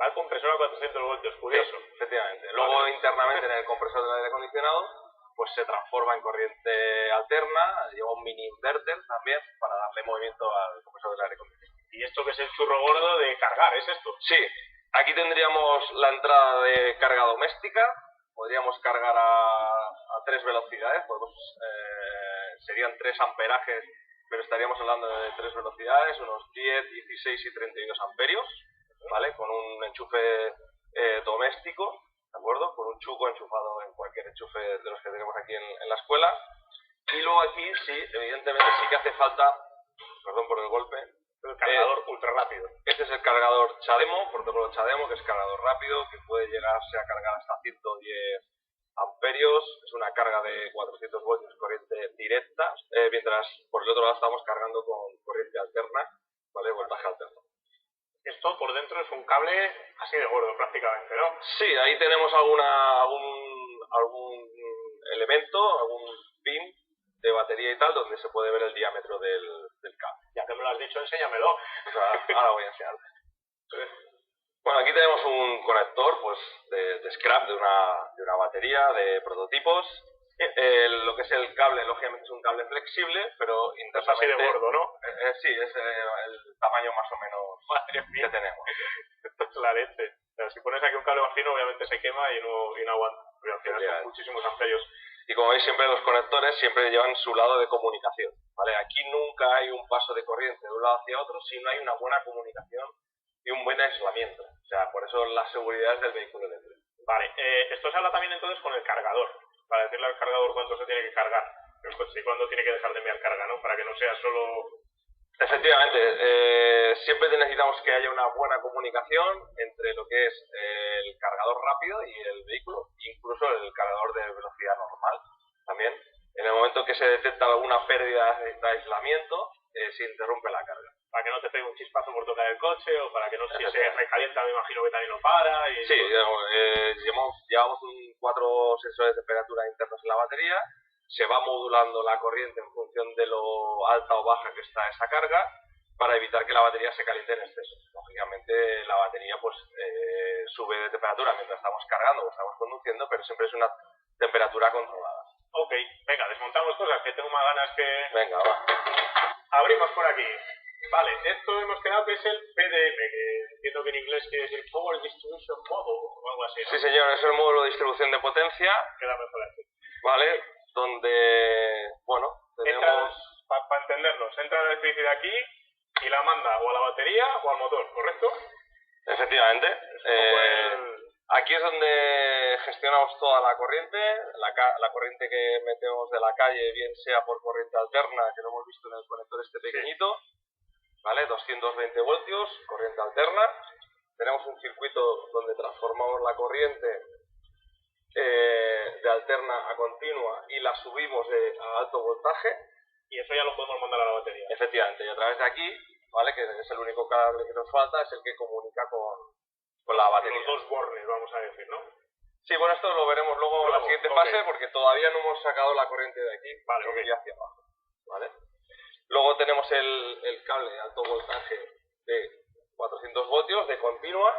Al compresor a 400 voltios, curioso. Sí, efectivamente. Luego, internamente en el compresor del aire acondicionado, pues se transforma en corriente alterna, lleva un mini inverter también para darle movimiento al compresor del aire acondicionado. ¿Y esto que es el churro gordo de cargar, es esto? Sí, aquí tendríamos la entrada de carga doméstica, podríamos cargar a 3 velocidades, serían 3 amperajes, pero estaríamos hablando de 3 velocidades, unos 10, 16 y 32 amperios, ¿vale? Con un enchufe doméstico, ¿de acuerdo? Con un chuco enchufado en cualquier enchufe de los que tenemos aquí en la escuela. Y luego aquí sí, evidentemente sí que hace falta, perdón por el golpe, el cargador ultra rápido. Este es el cargador CHAdeMO, protocolo CHAdeMO, que es cargador rápido, que puede llegarse a cargar hasta 110 amperios. Es una carga de 400 voltios, corriente directa, mientras por el otro lado estamos cargando con corriente alterna, ¿vale? Voltaje alterno. Esto por dentro es un cable así de gordo prácticamente, ¿no? Sí, ahí tenemos algún elemento, algún pin de batería y tal, donde se puede ver el diámetro del cable. Ya que me lo has dicho, enséñamelo. O sea, ahora voy a enseñarte. Bueno, aquí tenemos un conector pues de scrap de una batería de prototipos. Lo que es el cable, lógicamente es un cable flexible, pero internamente... Es así de gordo, ¿no? Sí, es el tamaño más o menos que tenemos. Esto es la leche. sea, si pones aquí un cable más fino, obviamente se quema y no aguanta. Pero al final son muchísimos amperios. Y como veis, siempre los conectores siempre llevan su lado de comunicación, ¿vale? Aquí nunca hay un paso de corriente de un lado hacia otro si no hay una buena comunicación y un buen aislamiento. O sea, por eso las seguridades del vehículo eléctrico. Vale, esto se habla también entonces con el cargador, para decirle al cargador cuánto se tiene que cargar el coche y cuándo tiene que dejar de enviar carga, ¿no? Para que no sea solo... Efectivamente, siempre necesitamos que haya una buena comunicación entre lo que es el cargador rápido y el vehículo, incluso el cargador de velocidad normal también. En el momento que se detecta alguna pérdida de aislamiento, se interrumpe la carga. Para que no te pegue un chispazo por tocar el coche, o para que no, si se recalienta, me imagino que también lo para. Y sí, llevamos 4 sensores de temperatura internos en la batería. Se va modulando la corriente en función de lo alta o baja que está esa carga para evitar que la batería se caliente en exceso. Lógicamente la batería pues sube de temperatura mientras estamos cargando o estamos conduciendo, pero siempre es una temperatura controlada. Ok, venga, desmontamos cosas que tengo más ganas que... Venga, va. Abrimos por aquí. Vale, esto hemos quedado que es el PDM, que entiendo que en inglés quiere decir Power Distribution Model o algo así, ¿no? Sí, señor, es el módulo de distribución de potencia. Queda mejor así. Vale, donde, bueno, tenemos... Para entendernos, entra la electricidad aquí y la manda o a la batería o al motor, ¿correcto? Efectivamente. Aquí es donde gestionamos toda la corriente, la corriente que metemos de la calle, bien sea por corriente alterna, que lo hemos visto en el conector este pequeñito, ¿vale? 220 voltios, corriente alterna. Tenemos un circuito donde transformamos la corriente de alterna a continua y la subimos a alto voltaje. Y eso ya lo podemos mandar a la batería. Efectivamente, y a través de aquí, ¿vale? Que es el único cable que nos falta, es el que comunica con la batería. Los dos bornes, vamos a decir, ¿no? Sí, bueno, esto lo veremos luego en la siguiente fase, porque todavía no hemos sacado la corriente de aquí, y hacia abajo, ¿vale? Luego tenemos el cable de alto voltaje de 400 voltios de continua,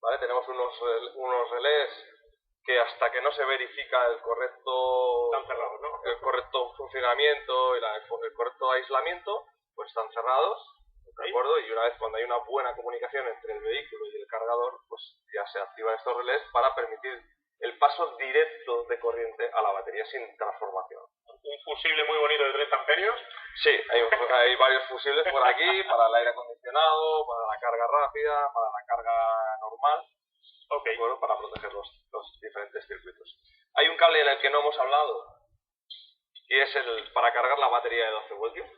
¿vale? Tenemos unos relés que hasta que no se verifica el correcto, están cerrados, ¿no? El correcto funcionamiento y el correcto aislamiento, pues están cerrados, ¿de acuerdo? Y una vez cuando hay una buena comunicación entre el vehículo y el cargador, pues ya se activan estos relés para permitir el paso directo de corriente a la batería sin transformación. Un fusible muy bonito de 30 amperios. Sí, hay varios fusibles por aquí, para el aire acondicionado, para la carga rápida, para la carga normal. Okay. Bueno, para proteger los diferentes circuitos. Hay un cable en el que no hemos hablado, y es para cargar la batería de 12 voltios,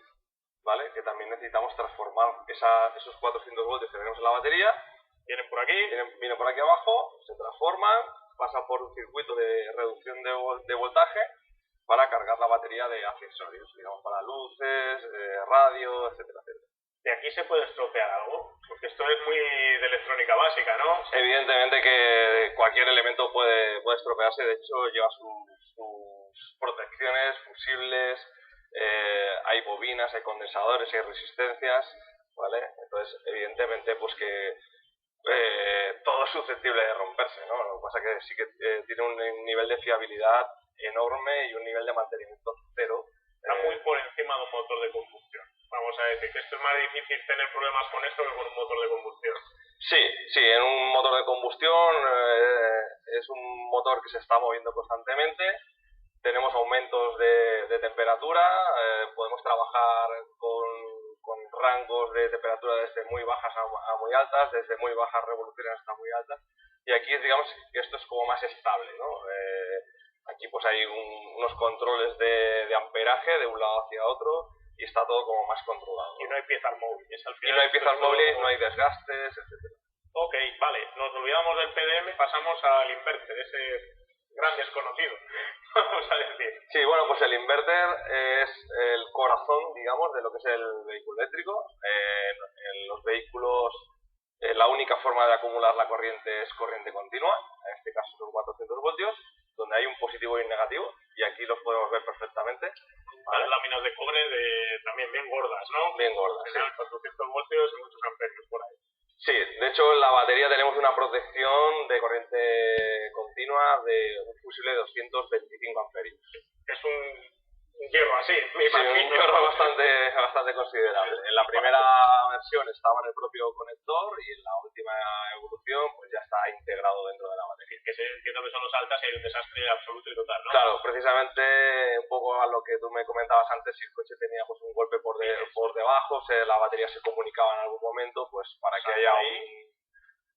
¿vale? Que también necesitamos transformar esos 400 voltios que tenemos en la batería. Vienen por aquí. Vienen por aquí abajo, se transforman, pasan por un circuito de reducción de voltaje para cargar la batería de accesorios, digamos, para luces, radio, etcétera, etcétera. ¿De aquí se puede estropear algo? Porque esto es muy de electrónica básica, ¿no? Evidentemente que cualquier elemento puede estropearse, de hecho lleva sus protecciones, fusibles, hay bobinas, hay condensadores, hay resistencias, ¿vale? Entonces, evidentemente, pues que todo es susceptible de romperse, ¿no? Lo que pasa es que sí que tiene un nivel de fiabilidad enorme y un nivel de mantenimiento cero. Está muy por encima de un motor de combustión. Vamos a decir que esto es más difícil tener problemas con esto que con un motor de combustión. Sí, en un motor de combustión es un motor que se está moviendo constantemente, tenemos aumentos de temperatura, podemos trabajar con rangos de temperatura desde muy bajas a muy altas, desde muy bajas revoluciones hasta muy altas, y aquí digamos que esto es como más estable, ¿no? Aquí pues hay unos controles de amperaje de un lado hacia otro, y está todo como más controlado, ¿no? Y no hay piezas móviles. Al final y no hay piezas móviles, no hay desgastes, etc. Ok, vale, nos olvidamos del PDM, pasamos al inverter, ese gran desconocido, vamos a decir. Sí, bueno, pues el inverter es el corazón, digamos, de lo que es el vehículo eléctrico. En los vehículos la única forma de acumular la corriente es corriente continua, en este caso son 400 voltios, donde hay un positivo y un negativo, y aquí los podemos ver perfectamente. Las láminas de cobre también bien gordas, ¿no? Bien gordas, sí. 400 voltios y muchos amperios por ahí. Sí, de hecho en la batería tenemos una protección de corriente continua de un fusible de 225 amperios. Es Un hierro así, me Sí, imagino. un hierro bastante considerable. En la primera versión estaba en el propio conector y en la última evolución pues ya está integrado dentro de la batería. Que se entiendo que son los altas y hay un desastre absoluto y total, ¿no? Claro, precisamente un poco a lo que tú me comentabas antes, si el coche tenía pues un golpe por debajo, la batería se comunicaba en algún momento, pues para que haya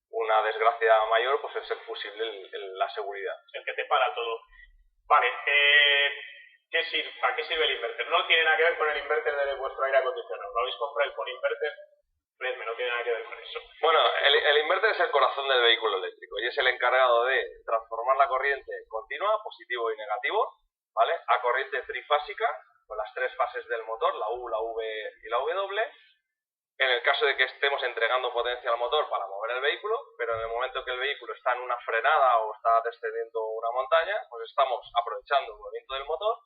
una desgracia mayor, pues es el fusible la seguridad. El que te para todo. Vale, ¿para qué sirve el inverter? No tiene nada que ver con el inverter de vuestro aire acondicionado. ¿Lo habéis comprado con inverter? No tiene nada que ver con eso. Bueno, el inverter es el corazón del vehículo eléctrico y es el encargado de transformar la corriente continua, positivo y negativo, ¿vale?, a corriente trifásica, con las tres fases del motor, la U, la V y la W, en el caso de que estemos entregando potencia al motor para mover el vehículo, pero en el momento que el vehículo está en una frenada o está descendiendo una montaña, pues estamos aprovechando el movimiento del motor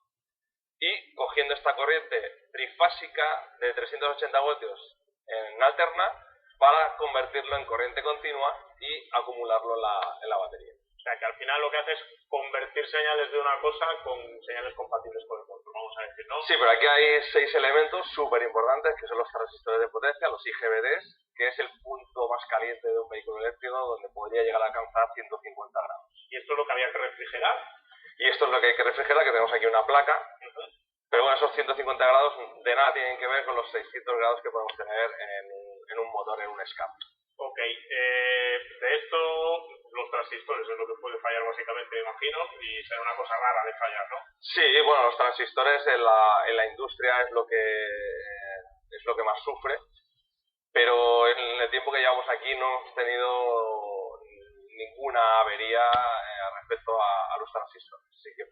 y cogiendo esta corriente trifásica de 380 voltios en alterna para convertirlo en corriente continua y acumularlo en la batería. O sea, que al final lo que hace es convertir señales de una cosa con señales compatibles con el motor, vamos a decir, ¿no? Sí, pero aquí hay 6 elementos súper importantes que son los transistores de potencia, los IGBTs, que es el punto más caliente de un vehículo eléctrico donde podría llegar a alcanzar 150 grados. ¿Y esto es lo que había que refrigerar? Y esto es lo que hay que refrigerar, que tenemos aquí una placa. Pero bueno, esos 150 grados de nada tienen que ver con los 600 grados que podemos tener en un motor, en un escape. Ok, de esto los transistores es lo que puede fallar básicamente, me imagino, y será una cosa rara de fallar, ¿no? Sí, bueno, los transistores en la industria es lo que más sufre, pero en el tiempo que llevamos aquí no hemos tenido ninguna avería respecto a los transistores. Sí que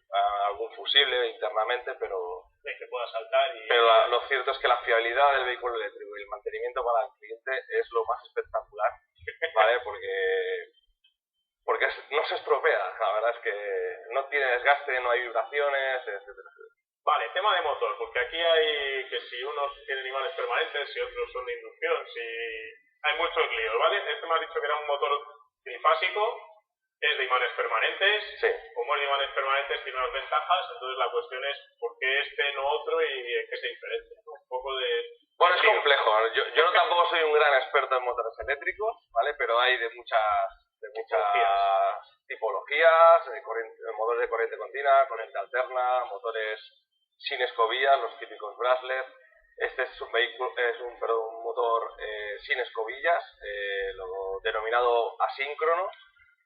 algún fusible internamente, pero que pueda saltar y... Pero lo cierto es que la fiabilidad del vehículo eléctrico y el mantenimiento para el cliente es lo más espectacular, ¿vale? Porque no se estropea, la verdad es que no tiene desgaste, no hay vibraciones, etcétera. Vale, tema de motor, porque aquí hay que si unos tienen imanes permanentes, si otros son de inducción, si... hay muchos líos, ¿vale? Este me has dicho que era un motor trifásico, es de imanes permanentes, sí. Como es de imanes permanentes tiene unas ventajas, entonces la cuestión es por qué este no otro y en qué se diferencia, ¿no? Un poco de... Bueno, es complejo, yo no tampoco soy un gran experto en motores eléctricos, ¿vale? Pero hay de muchas tipologías, motores de corriente continua, corriente alterna, motores sin escobillas, los típicos brushless. Este es un motor sin escobillas, lo denominado asíncrono,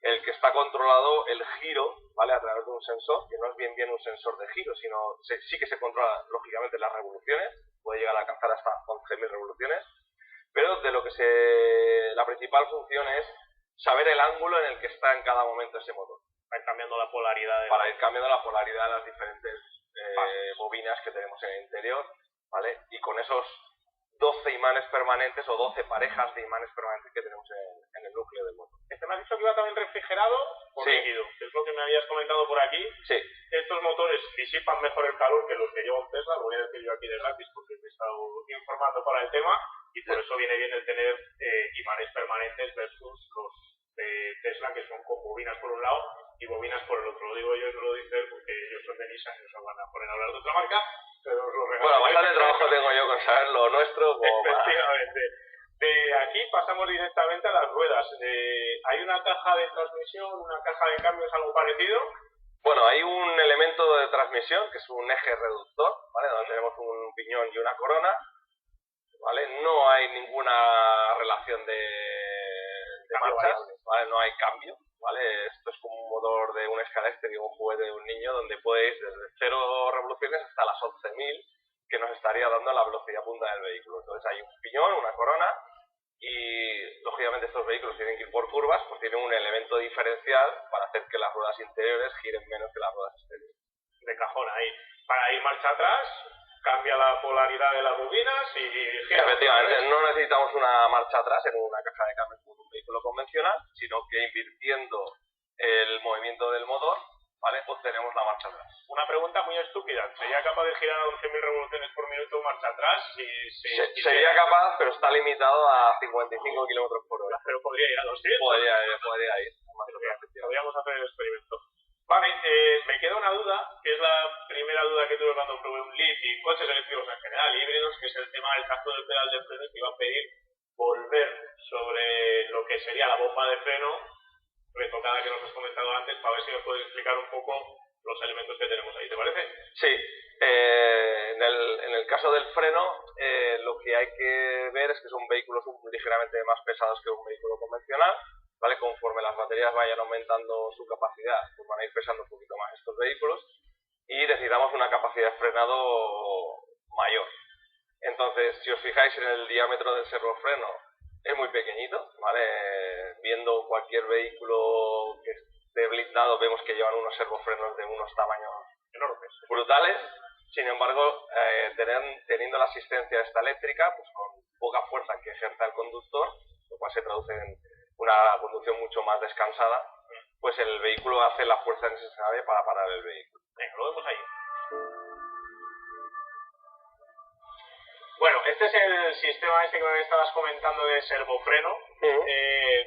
el que está controlado el giro, ¿vale?, a través de un sensor, que no es bien un sensor de giro, sino sí que se controla lógicamente las revoluciones, puede llegar a alcanzar hasta 11.000 revoluciones, pero de lo que la principal función es saber el ángulo en el que está en cada momento ese motor. Para ir cambiando la polaridad. Para ir cambiando la polaridad de las diferentes bobinas que tenemos en el interior, ¿vale? Y con esos 12 imanes permanentes o 12 parejas de imanes permanentes que tenemos en el núcleo del motor. Este me has dicho que iba también refrigerado por líquido, que es lo que me habías comentado por aquí. Sí. Estos motores disipan mejor el calor que los que lleva un Tesla, lo voy a decir yo aquí de gratis porque me he estado informando para el tema y por eso viene bien el tener imanes permanentes versus los de Tesla que son con bobinas por un lado y bobinas por el otro. Lo digo yo y no lo dice él porque ellos son de Nissan y nos van a poner a hablar de otra marca, pero os lo regalo. Bueno, bastante trabajo tengo yo con saber lo nuestro. Efectivamente. De aquí pasamos directamente a las ruedas. ¿Hay una caja de transmisión, una caja de cambios, algo parecido? Bueno, hay un elemento de transmisión que es un eje reductor, ¿vale?, donde tenemos un piñón y una corona, ¿vale? No hay ninguna relación de marchas, ¿vale? No hay cambio, ¿vale? Esto es como un motor de un escala eléctrico, un juguete de un niño, donde puede ir desde 0 revoluciones hasta las 11.000, que nos estaría dando la velocidad punta del vehículo. Entonces hay un piñón, una corona, y lógicamente estos vehículos tienen que ir por curvas, pues tienen un elemento diferencial para hacer que las ruedas interiores giren menos que las ruedas exteriores. De cajón ahí. Para ir marcha atrás, cambia la polaridad de las bobinas y gira. Efectivamente, no necesitamos una marcha atrás en una caja de cambios como un vehículo convencional, sino que invirtiendo el movimiento del motor, ¿vale?, obtenemos la marcha atrás. Una pregunta muy estúpida. ¿Sería capaz de girar a 11.000 revoluciones por minuto marcha atrás? Sería capaz, pero está limitado a 55 km/h. Pero podría ir a 200. Podría ir. Podríamos hacer el experimento. Vale, me queda una duda, que es la primera duda que tuve cuando probé un Leaf y coches eléctricos en general, híbridos, que es el tema del casco del pedal de freno, y que iba a pedir volver sobre lo que sería la bomba de freno retocada que nos has comentado antes, para ver si me puedes explicar un poco los elementos que tenemos ahí, ¿te parece? Sí, en el caso del freno, lo que hay que ver es que son vehículos ligeramente más pesados que un vehículo convencional, ¿vale? Conforme las baterías vayan aumentando su capacidad, pues van a ir pesando un poquito más estos vehículos y necesitamos una capacidad de frenado mayor. Entonces, si os fijáis en el diámetro del servofreno, es muy pequeñito, ¿vale? Viendo cualquier vehículo que esté blindado, vemos que llevan unos servofrenos de unos tamaños enormes, brutales. Sin embargo, teniendo la asistencia esta eléctrica, pues con poca fuerza que ejerza el conductor, lo cual se traduce en una conducción mucho más descansada, pues el vehículo hace la fuerza necesaria para parar el vehículo. Venga, lo vemos ahí. Bueno, este es el sistema que me estabas comentando de servofreno.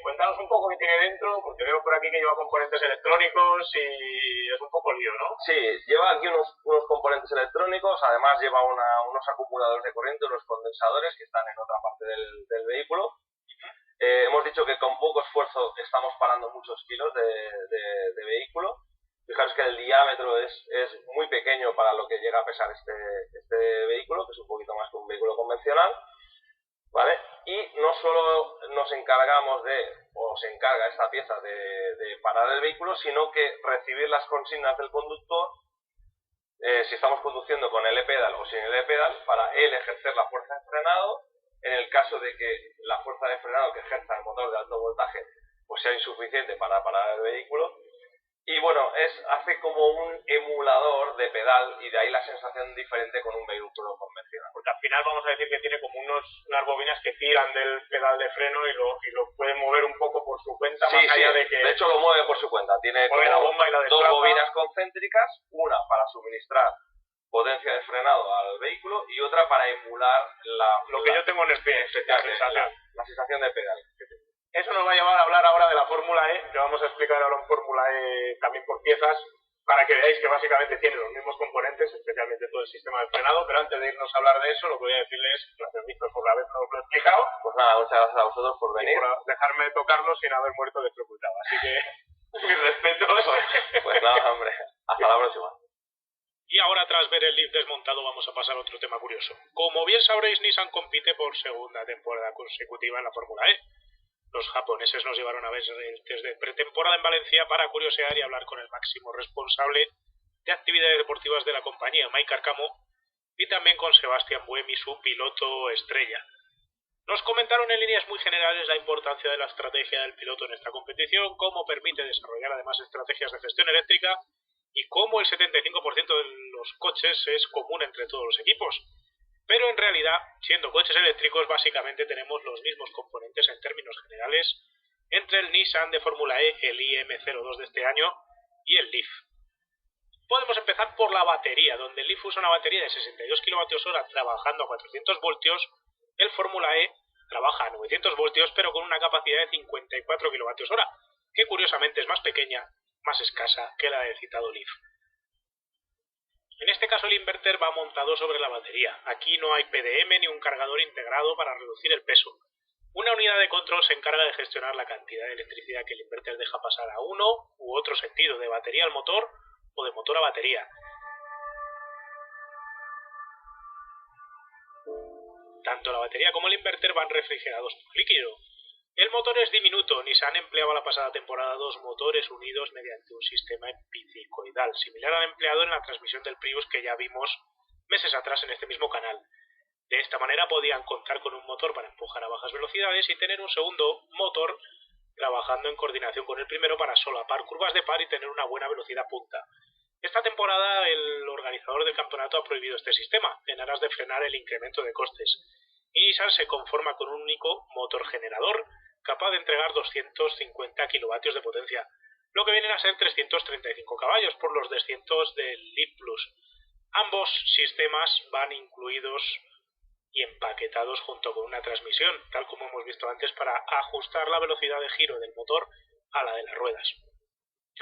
Cuéntanos un poco qué tiene dentro, porque veo por aquí que lleva componentes electrónicos y es un poco lío, ¿no? Sí, lleva aquí unos componentes electrónicos, además lleva unos acumuladores de corriente, unos condensadores que están en otra parte del vehículo. Hemos dicho que con poco esfuerzo estamos parando muchos kilos de vehículo. Fijaros que el diámetro es muy pequeño para lo que llega a pesar este vehículo, que es un poquito más que un vehículo convencional, ¿vale? Y no solo nos encargamos o se encarga esta pieza de parar el vehículo, sino que recibir las consignas del conductor, si estamos conduciendo con el e-pedal o sin el e-pedal, para él ejercer la fuerza de frenado. En el caso de que la fuerza de frenado que ejerza el motor de alto voltaje pues sea insuficiente para parar el vehículo. Y bueno, hace como un emulador de pedal, y de ahí la sensación diferente con un vehículo convencional. Porque al final vamos a decir que tiene como unas bobinas que tiran del pedal de freno y lo puede mover un poco por su cuenta, Sí, más allá de que... de hecho lo mueve por su cuenta. Tiene mueve la bomba y la dos desplaza. bobinas concéntricas, una para suministrar potencia de frenado al vehículo y otra para emular lo que yo tengo en el pie, la sensación de pedal. Eso nos va a llevar a hablar ahora de la Fórmula E, que vamos a explicar ahora un Fórmula E también por piezas, para que veáis que básicamente tiene los mismos componentes, especialmente todo el sistema de frenado. Pero antes de irnos a hablar de eso, lo que voy a decles es gracias, Víctor, por habernos lo explicado. Pues nada, muchas gracias a vosotros por venir. Y por dejarme tocarlo sin haber muerto electrocutado. Así que, mis respetos. Pues nada, hombre, hasta la próxima. Y ahora, tras ver el Leaf desmontado, vamos a pasar a otro tema curioso. Como bien sabréis, Nissan compite por segunda temporada consecutiva en la Fórmula E. Los japoneses nos llevaron a ver desde pretemporada en Valencia para curiosear y hablar con el máximo responsable de actividades deportivas de la compañía, Mike Arcamo, y también con Sebastián Buemi, su piloto estrella. Nos comentaron en líneas muy generales la importancia de la estrategia del piloto en esta competición, cómo permite desarrollar además estrategias de gestión eléctrica y cómo el 75% de los coches es común entre todos los equipos. Pero en realidad, siendo coches eléctricos, básicamente tenemos los mismos componentes en términos generales entre el Nissan de Fórmula E, el IM02 de este año, y el Leaf. Podemos empezar por la batería, donde el Leaf usa una batería de 62 kWh trabajando a 400 voltios, el Fórmula E trabaja a 900 voltios pero con una capacidad de 54 kWh, que curiosamente es más pequeña, más escasa que la del citado Leaf. En este caso el inverter va montado sobre la batería. Aquí no hay PDM ni un cargador integrado para reducir el peso. Una unidad de control se encarga de gestionar la cantidad de electricidad que el inverter deja pasar a uno u otro sentido, de batería al motor o de motor a batería. Tanto la batería como el inverter van refrigerados por líquido. El motor es diminuto. Nissan empleaba la pasada temporada dos motores unidos mediante un sistema epicicloidal, similar al empleado en la transmisión del Prius que ya vimos meses atrás en este mismo canal. De esta manera podían contar con un motor para empujar a bajas velocidades y tener un segundo motor trabajando en coordinación con el primero para solapar curvas de par y tener una buena velocidad punta. Esta temporada el organizador del campeonato ha prohibido este sistema, en aras de frenar el incremento de costes. Y Nissan se conforma con un único motor generador, capaz de entregar 250 kilovatios de potencia, lo que vienen a ser 335 caballos por los 200 del Leaf Plus. Ambos sistemas van incluidos y empaquetados junto con una transmisión, tal como hemos visto antes, para ajustar la velocidad de giro del motor a la de las ruedas.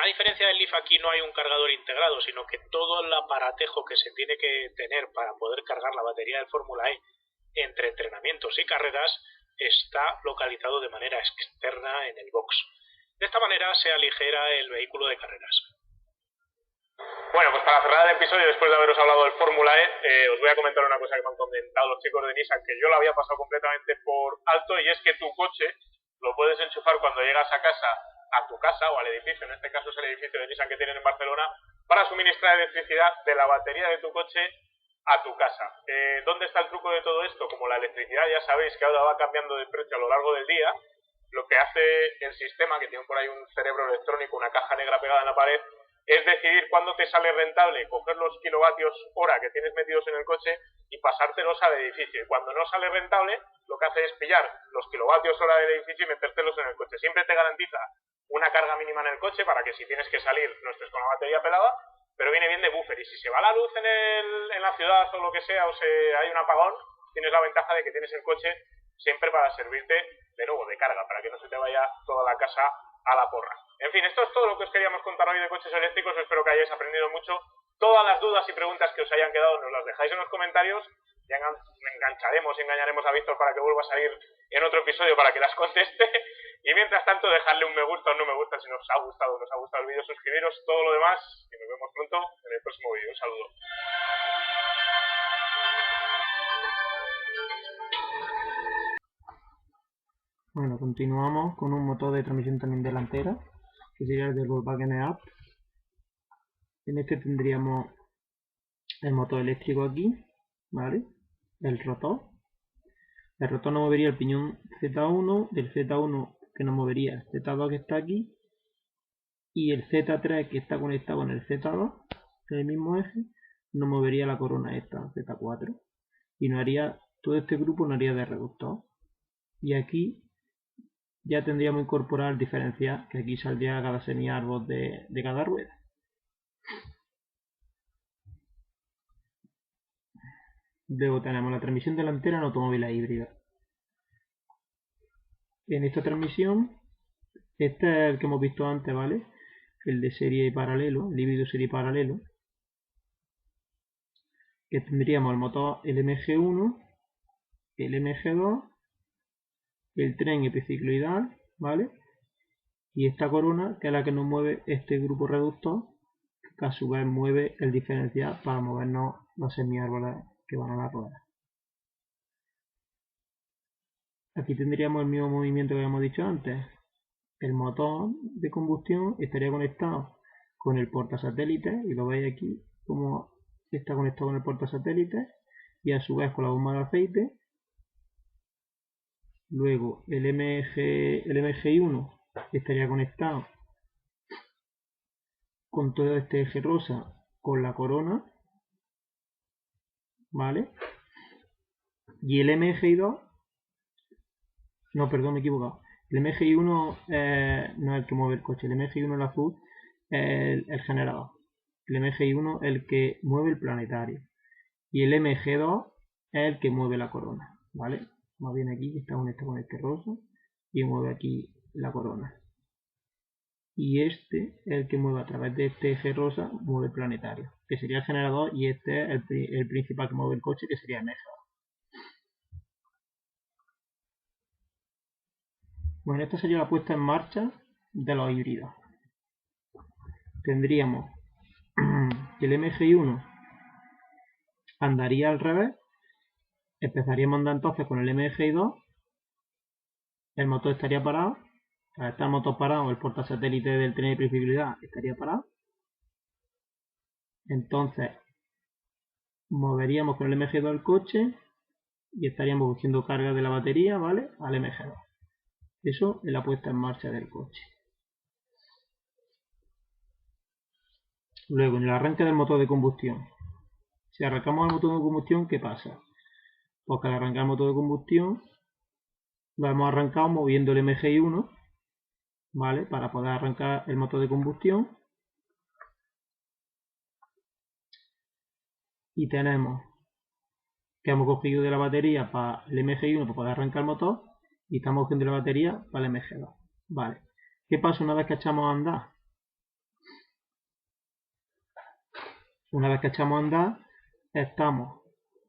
A diferencia del Leaf, aquí no hay un cargador integrado, sino que todo el aparatejo que se tiene que tener para poder cargar la batería del Fórmula E entre entrenamientos y carreras está localizado de manera externa en el box. De esta manera se aligera el vehículo de carreras. Bueno, pues para cerrar el episodio, después de haberos hablado del Fórmula E, os voy a comentar una cosa que me han comentado los chicos de Nissan, que yo lo había pasado completamente por alto, y es que tu coche lo puedes enchufar cuando llegas a casa, a tu casa o al edificio, en este caso es el edificio de Nissan que tienen en Barcelona, para suministrar electricidad de la batería de tu coche a tu casa. ¿Dónde está el truco de todo esto? Como la electricidad ya sabéis que ahora va cambiando de precio a lo largo del día, lo que hace el sistema, que tiene por ahí un cerebro electrónico, una caja negra pegada en la pared, es decidir cuándo te sale rentable coger los kilovatios hora que tienes metidos en el coche y pasártelos al edificio. Y cuando no sale rentable, lo que hace es pillar los kilovatios hora del edificio y metértelos en el coche. Siempre te garantiza una carga mínima en el coche para que si tienes que salir no estés con la batería pelada, pero viene bien de buffer. Y si se va la luz en la ciudad o lo que sea, o hay un apagón, tienes la ventaja de que tienes el coche siempre para servirte de nuevo de carga, para que no se te vaya toda la casa a la porra. En fin, esto es todo lo que os queríamos contar hoy de coches eléctricos. Espero que hayáis aprendido mucho. Todas las dudas y preguntas que os hayan quedado nos las dejáis en los comentarios. Ya engañaremos a Víctor para que vuelva a salir en otro episodio para que las conteste. Y mientras tanto, dejadle un me gusta o no me gusta si nos ha gustado el vídeo, suscribiros, todo lo demás. Y nos vemos pronto en el próximo vídeo. Un saludo. Bueno, continuamos con un motor de transmisión también delantera, que sería el del Volkswagen E-Up. En este tendríamos el motor eléctrico aquí, ¿vale? El rotor. El rotor nos movería el piñón Z1, del Z1 que nos movería el Z2 que está aquí, y el Z3 que está conectado con el Z2, en el mismo eje, nos movería la corona esta, Z4, y nos haría, todo este grupo nos haría de reductor. Y aquí ya tendríamos incorporar el diferencial, que aquí saldría cada semiárbol de cada rueda. Luego tenemos la transmisión delantera en automóviles híbridos. En esta transmisión, este es el que hemos visto antes, ¿vale? El de serie y paralelo, el híbrido serie y paralelo. Que tendríamos el motor LMG1, el MG2, el tren epicicloidal, ¿vale? Y esta corona, que es la que nos mueve este grupo reductor, que a su vez mueve el diferencial para movernos los semiárboles que van a la rueda. Aquí tendríamos el mismo movimiento que habíamos dicho antes. El motor de combustión estaría conectado con el portasatélite, y lo veis aquí como está conectado con el portasatélite, y a su vez con la bomba de aceite. Luego el MGI1 estaría conectado con todo este eje rosa con la corona, ¿vale? Y el MGI2, no, perdón, me he equivocado. El MGI1 no es el que mueve el coche, el MGI1, el azul, es el generador. El MGI1 es el que mueve el planetario. Y el MG2 es el que mueve la corona, ¿vale? Más bien aquí, que está conectado con este rosa, y mueve aquí la corona. Y este es el que mueve a través de este eje rosa, mueve el planetario, que sería el generador, y este es el principal que mueve el coche, que sería el MG2. Bueno, esta sería la puesta en marcha de los híbridos. Tendríamos que el MGI1 andaría al revés. Empezaríamos a andar entonces con el MGI2. El motor estaría parado. Al estar el motor parado, el portasatélite del tren de previsibilidad estaría parado. Entonces moveríamos con el MG2 el coche y estaríamos cogiendo carga de la batería, ¿vale? Al MG2. Eso es la puesta en marcha del coche. Luego, en el arranque del motor de combustión. Si arrancamos el motor de combustión, ¿qué pasa? Pues que al arrancar el motor de combustión, lo hemos arrancado moviendo el MGI1, ¿vale? Para poder arrancar el motor de combustión. Y tenemos que hemos cogido de la batería para el MGI1 para poder arrancar el motor, y estamos cogiendo la batería para el MG2. Vale. ¿Qué pasa una vez que echamos a andar? una vez que echamos a andar, estamos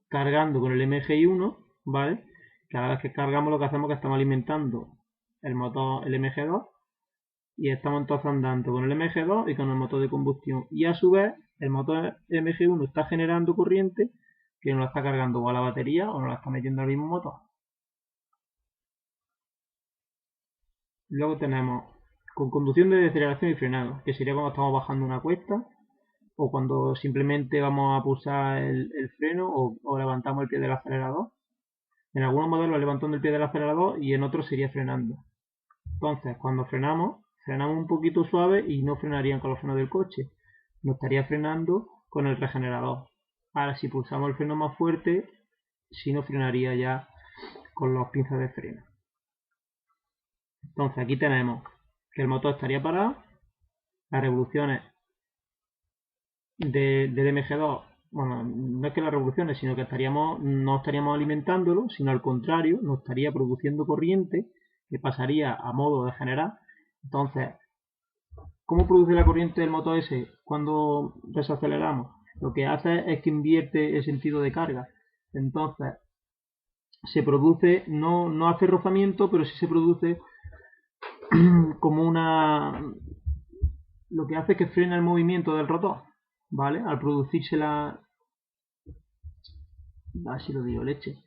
cargando con el MGI1, ¿vale? Cada vez que cargamos lo que hacemos es que estamos alimentando el motor, el MG2, y estamos entonces andando con el MG2 y con el motor de combustión. Y a su vez, el motor MG1 está generando corriente que nos la está cargando o a la batería o nos la está metiendo al mismo motor. Luego tenemos con conducción de deceleración y frenado, que sería cuando estamos bajando una cuesta o cuando simplemente vamos a pulsar el freno o levantamos el pie del acelerador. En algunos modelos levantando el pie del acelerador y en otros sería frenando. Entonces, cuando frenamos un poquito suave y no frenarían con los frenos del coche. Nos estaría frenando con el regenerador. Ahora, si pulsamos el freno más fuerte, sí nos frenaría ya con los pinzas de freno. Entonces, aquí tenemos que el motor estaría parado, las revoluciones del MG2, bueno, no es que las revoluciones, sino que no estaríamos alimentándolo, sino al contrario, nos estaría produciendo corriente que pasaría a modo de generar. Entonces, ¿cómo produce la corriente del motor ese cuando desaceleramos? Lo que hace es que invierte el sentido de carga. Entonces, se produce, no hace rozamiento, pero sí se produce como lo que hace es que frena el movimiento del rotor, ¿vale? Al producirse así lo digo, leche.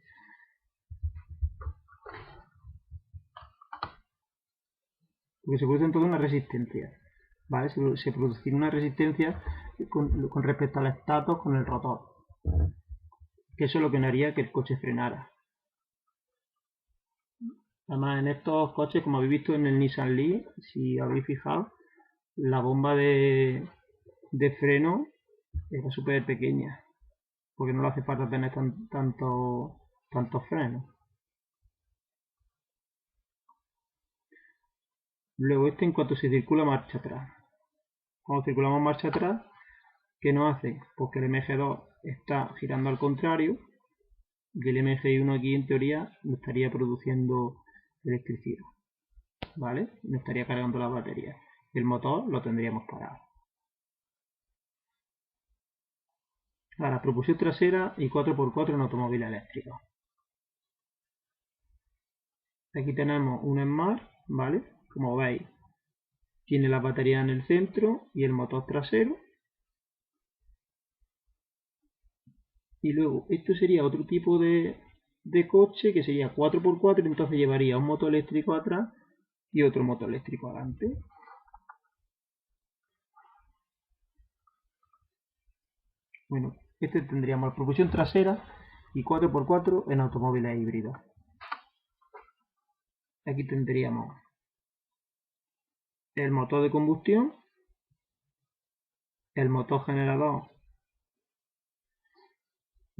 Porque se produce entonces una resistencia, ¿vale? Se produce una resistencia con respecto al estator con el rotor, que eso es lo que no haría que el coche frenara. Además, en estos coches, como habéis visto en el Nissan Leaf, si habéis fijado, la bomba de freno era súper pequeña, porque no le hace falta tener tantos frenos. Luego en cuanto se circula marcha atrás. Cuando circulamos marcha atrás, ¿qué nos hace? Pues que el MG2 está girando al contrario y el MG1 aquí en teoría no estaría produciendo electricidad, ¿vale? No estaría cargando las baterías. El motor lo tendríamos parado. Ahora, propulsión trasera y 4x4 en automóviles eléctricos. Aquí tenemos un Smart, ¿vale? Como veis, tiene las baterías en el centro y el motor trasero. Y luego, esto sería otro tipo de coche que sería 4x4, entonces llevaría un motor eléctrico atrás y otro motor eléctrico adelante. Bueno, tendríamos propulsión trasera y 4x4 en automóviles híbridos. Aquí tendríamos el motor de combustión, el motor generador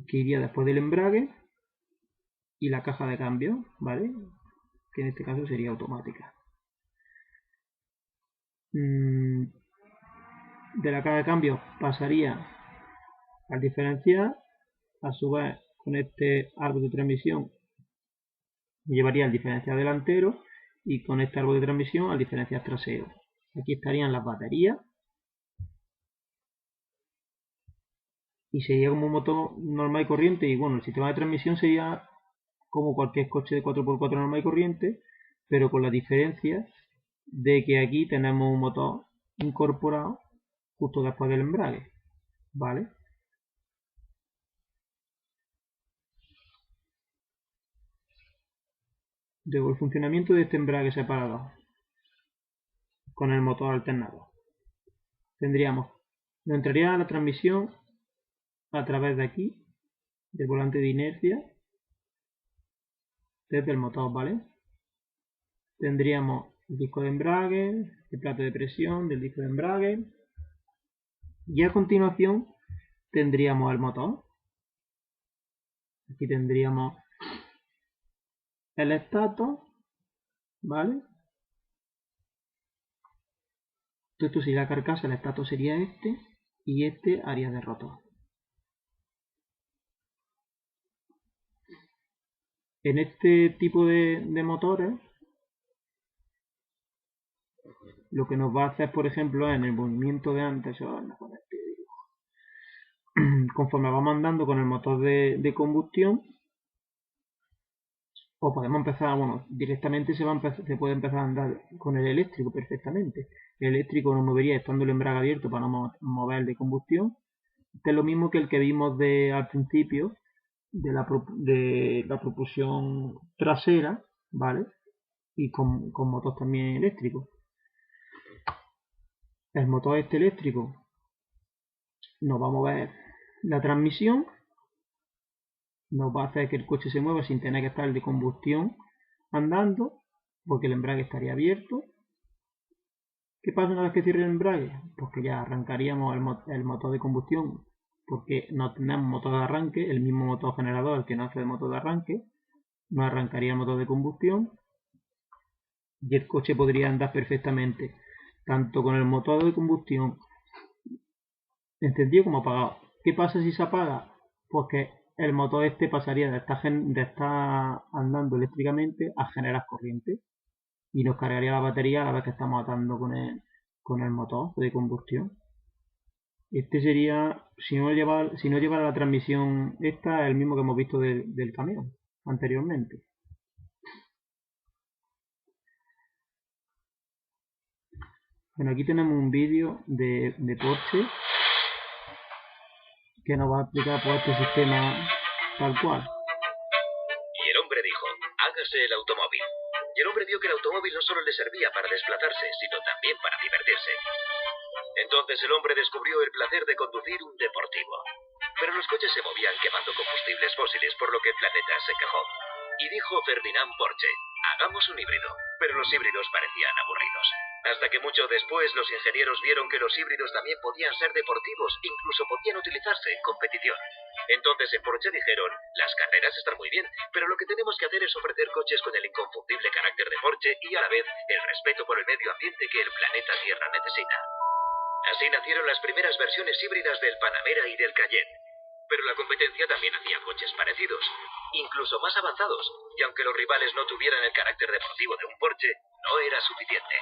que iría después del embrague y la caja de cambio, ¿vale? Que en este caso sería automática. De la caja de cambio pasaría al diferencial, a su vez con este árbol de transmisión llevaría el diferencial delantero y con este árbol de transmisión al diferencial trasero. Aquí estarían las baterías y sería como un motor normal y corriente. Y bueno, el sistema de transmisión sería como cualquier coche de 4x4 normal y corriente, pero con la diferencia de que aquí tenemos un motor incorporado justo después del embrague, ¿vale? Luego el funcionamiento de este embrague separado con el motor alternador. Nos entraría a la transmisión a través de aquí, del volante de inercia, desde el motor, ¿vale? Tendríamos el disco de embrague, el plato de presión del disco de embrague y a continuación tendríamos el motor. Aquí tendríamos el estator, ¿vale? Esto sería la carcasa, el estator sería este y este haría de rotor. En este tipo de motores, lo que nos va a hacer, por ejemplo, en el movimiento de antes, conforme vamos andando con el motor de combustión, o podemos empezar, bueno, directamente se puede empezar a andar con el eléctrico perfectamente. El eléctrico nos movería estando el embrague abierto para no mover el de combustión. Este es lo mismo que el que vimos al principio de la propulsión trasera, ¿vale? Y con motor también eléctrico. El motor este eléctrico nos va a mover la transmisión, nos va a hacer que el coche se mueva sin tener que estar el de combustión andando, porque el embrague estaría abierto. ¿Qué pasa una vez que cierre el embrague? Pues que ya arrancaríamos el motor de combustión, porque no tenemos motor de arranque, el mismo motor generador, el que no hace de motor de arranque, no arrancaría el motor de combustión y el coche podría andar perfectamente, tanto con el motor de combustión encendido como apagado. ¿Qué pasa si se apaga? Pues que el motor este pasaría de estar andando eléctricamente a generar corriente y nos cargaría la batería a la vez que estamos atando con el motor de combustión. Este sería, si no llevara la transmisión esta, el mismo que hemos visto del camión anteriormente. Bueno, aquí tenemos un vídeo de Porsche que nos va a explicar pues, este sistema tal cual. Y el hombre dijo, hágase el automóvil. Y el hombre vio que el automóvil no solo le servía para desplazarse, sino también para divertirse. Entonces el hombre descubrió el placer de conducir un deportivo. Pero los coches se movían quemando combustibles fósiles, por lo que el planeta se quejó. Y dijo Ferdinand Porsche, hagamos un híbrido. Pero los híbridos parecían aburridos. Hasta que mucho después los ingenieros vieron que los híbridos también podían ser deportivos, incluso podían utilizarse en competición. Entonces en Porsche dijeron, las carreras están muy bien, pero lo que tenemos que hacer es ofrecer coches con el inconfundible carácter de Porsche y a la vez el respeto por el medio ambiente que el planeta Tierra necesita. Así nacieron las primeras versiones híbridas del Panamera y del Cayenne. Pero la competencia también hacía coches parecidos, incluso más avanzados, y aunque los rivales no tuvieran el carácter deportivo de un Porsche, no era suficiente.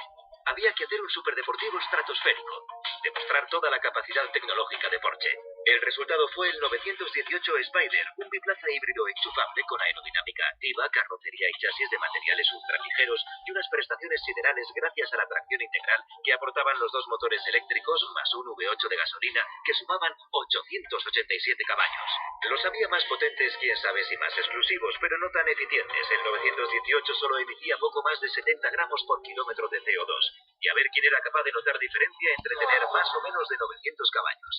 Había que hacer un superdeportivo estratosférico, demostrar toda la capacidad tecnológica de Porsche. El resultado fue el 918 Spider, un biplaza híbrido enchufable con aerodinámica activa, carrocería y chasis de materiales ultraligeros y unas prestaciones siderales gracias a la tracción integral que aportaban los dos motores eléctricos más un V8 de gasolina que sumaban 887 caballos. Los había más potentes, quién sabe si más exclusivos, pero no tan eficientes. El 918 solo emitía poco más de 70 gramos por kilómetro de CO2. Y a ver quién era capaz de notar diferencia entre tener más o menos de 900 caballos.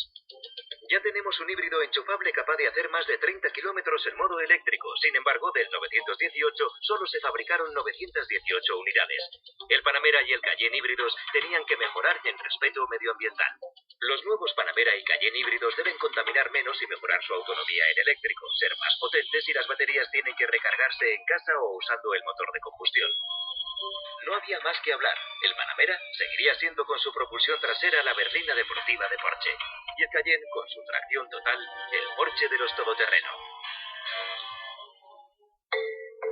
Ya tenemos un híbrido enchufable capaz de hacer más de 30 kilómetros en modo eléctrico. Sin embargo, del 918 solo se fabricaron 918 unidades. El Panamera y el Cayenne híbridos tenían que mejorar en respeto medioambiental. Los nuevos Panamera y Cayenne híbridos deben contaminar menos y mejorar su autonomía en eléctrico, ser más potentes y las baterías tienen que recargarse en casa o usando el motor de combustión. No había más que hablar. El Panamera seguiría siendo con su propulsión trasera la berlina deportiva de Porsche. Y el Cayenne, con su tracción total, el Porsche de los todoterreno.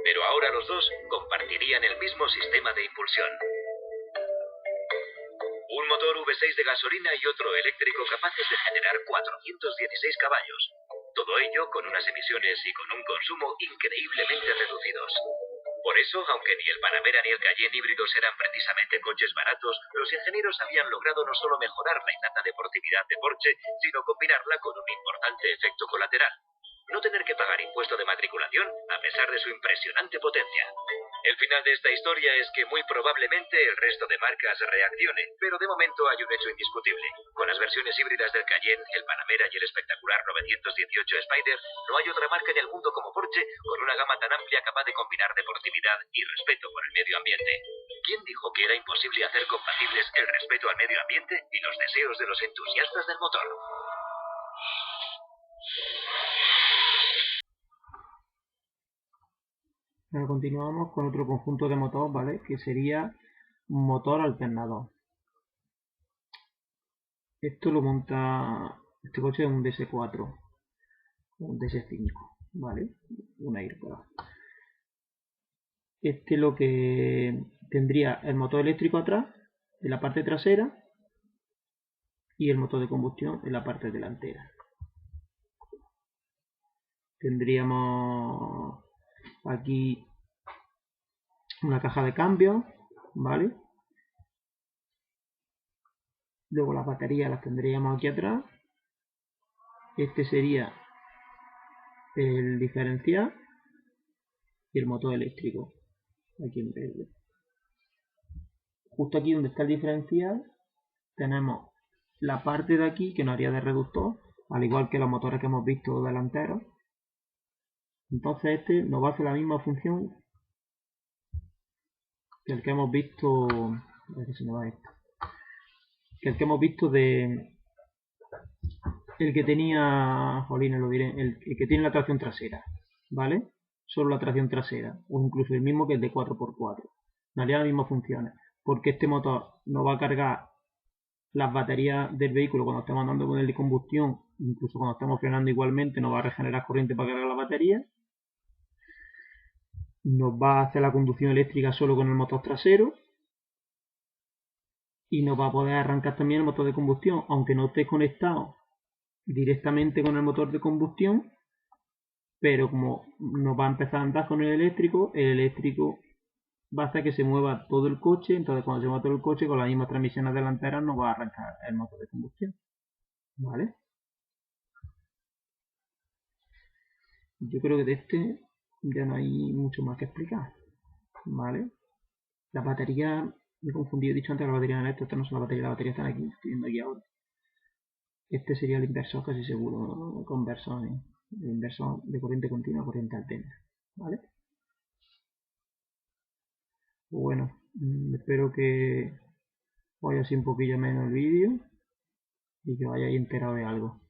Pero ahora los dos compartirían el mismo sistema de impulsión. Un motor V6 de gasolina y otro eléctrico capaces de generar 416 caballos. Todo ello con unas emisiones y con un consumo increíblemente reducidos. Por eso, aunque ni el Panamera ni el Cayenne híbridos eran precisamente coches baratos, los ingenieros habían logrado no solo mejorar la innata deportividad de Porsche, sino combinarla con un importante efecto colateral: no tener que pagar impuesto de matriculación a pesar de su impresionante potencia. El final de esta historia es que muy probablemente el resto de marcas reaccione, pero de momento hay un hecho indiscutible. Con las versiones híbridas del Cayenne, el Panamera y el espectacular 918 Spider, no hay otra marca en el mundo como Porsche con una gama tan amplia capaz de combinar deportividad y respeto por el medio ambiente. ¿Quién dijo que era imposible hacer compatibles el respeto al medio ambiente y los deseos de los entusiastas del motor? Ahora continuamos con otro conjunto de motor, ¿vale? Que sería un motor alternador. Esto lo monta, este coche es un DS4, un DS5, ¿vale? Una Aircraft. Este lo que tendría el motor eléctrico atrás, en la parte trasera, y el motor de combustión en la parte delantera. tendríamos aquí una caja de cambio, ¿vale? Luego las baterías las tendríamos aquí atrás. Este sería el diferencial y el motor eléctrico, aquí en verde. Justo aquí donde está el diferencial tenemos la parte de aquí que nos haría de reductor, al igual que los motores que hemos visto delanteros. Entonces este nos va a hacer la misma función que el que hemos visto, a ver si se me va esto, que el que hemos visto de el que tenía, jolines, lo diré, el que tiene la tracción trasera, ¿vale? Solo la tracción trasera, o incluso el mismo que el de 4x4. Nos haría las mismas funciones, porque este motor no va a cargar las baterías del vehículo cuando estemos andando con el de combustión, incluso cuando estemos frenando igualmente nos va a regenerar corriente para cargar la batería. Nos va a hacer la conducción eléctrica solo con el motor trasero y nos va a poder arrancar también el motor de combustión, aunque no esté conectado directamente con el motor de combustión, pero como nos va a empezar a andar con el eléctrico va a hacer que se mueva todo el coche. Entonces cuando se mueva todo el coche con las mismas transmisiones delanteras nos va a arrancar el motor de combustión, ¿vale? Yo creo que de este ya no hay mucho más que explicar, ¿vale? La batería, me he confundido, he dicho antes que la batería de esto, estas no son las baterías están aquí, estoy viendo aquí ahora. Este sería el inversor casi seguro, ¿no? Conversor, el inversor de corriente continua a corriente alterna, ¿vale? Bueno, espero que os haya sido un poquillo menos el vídeo y que os hayáis enterado de algo.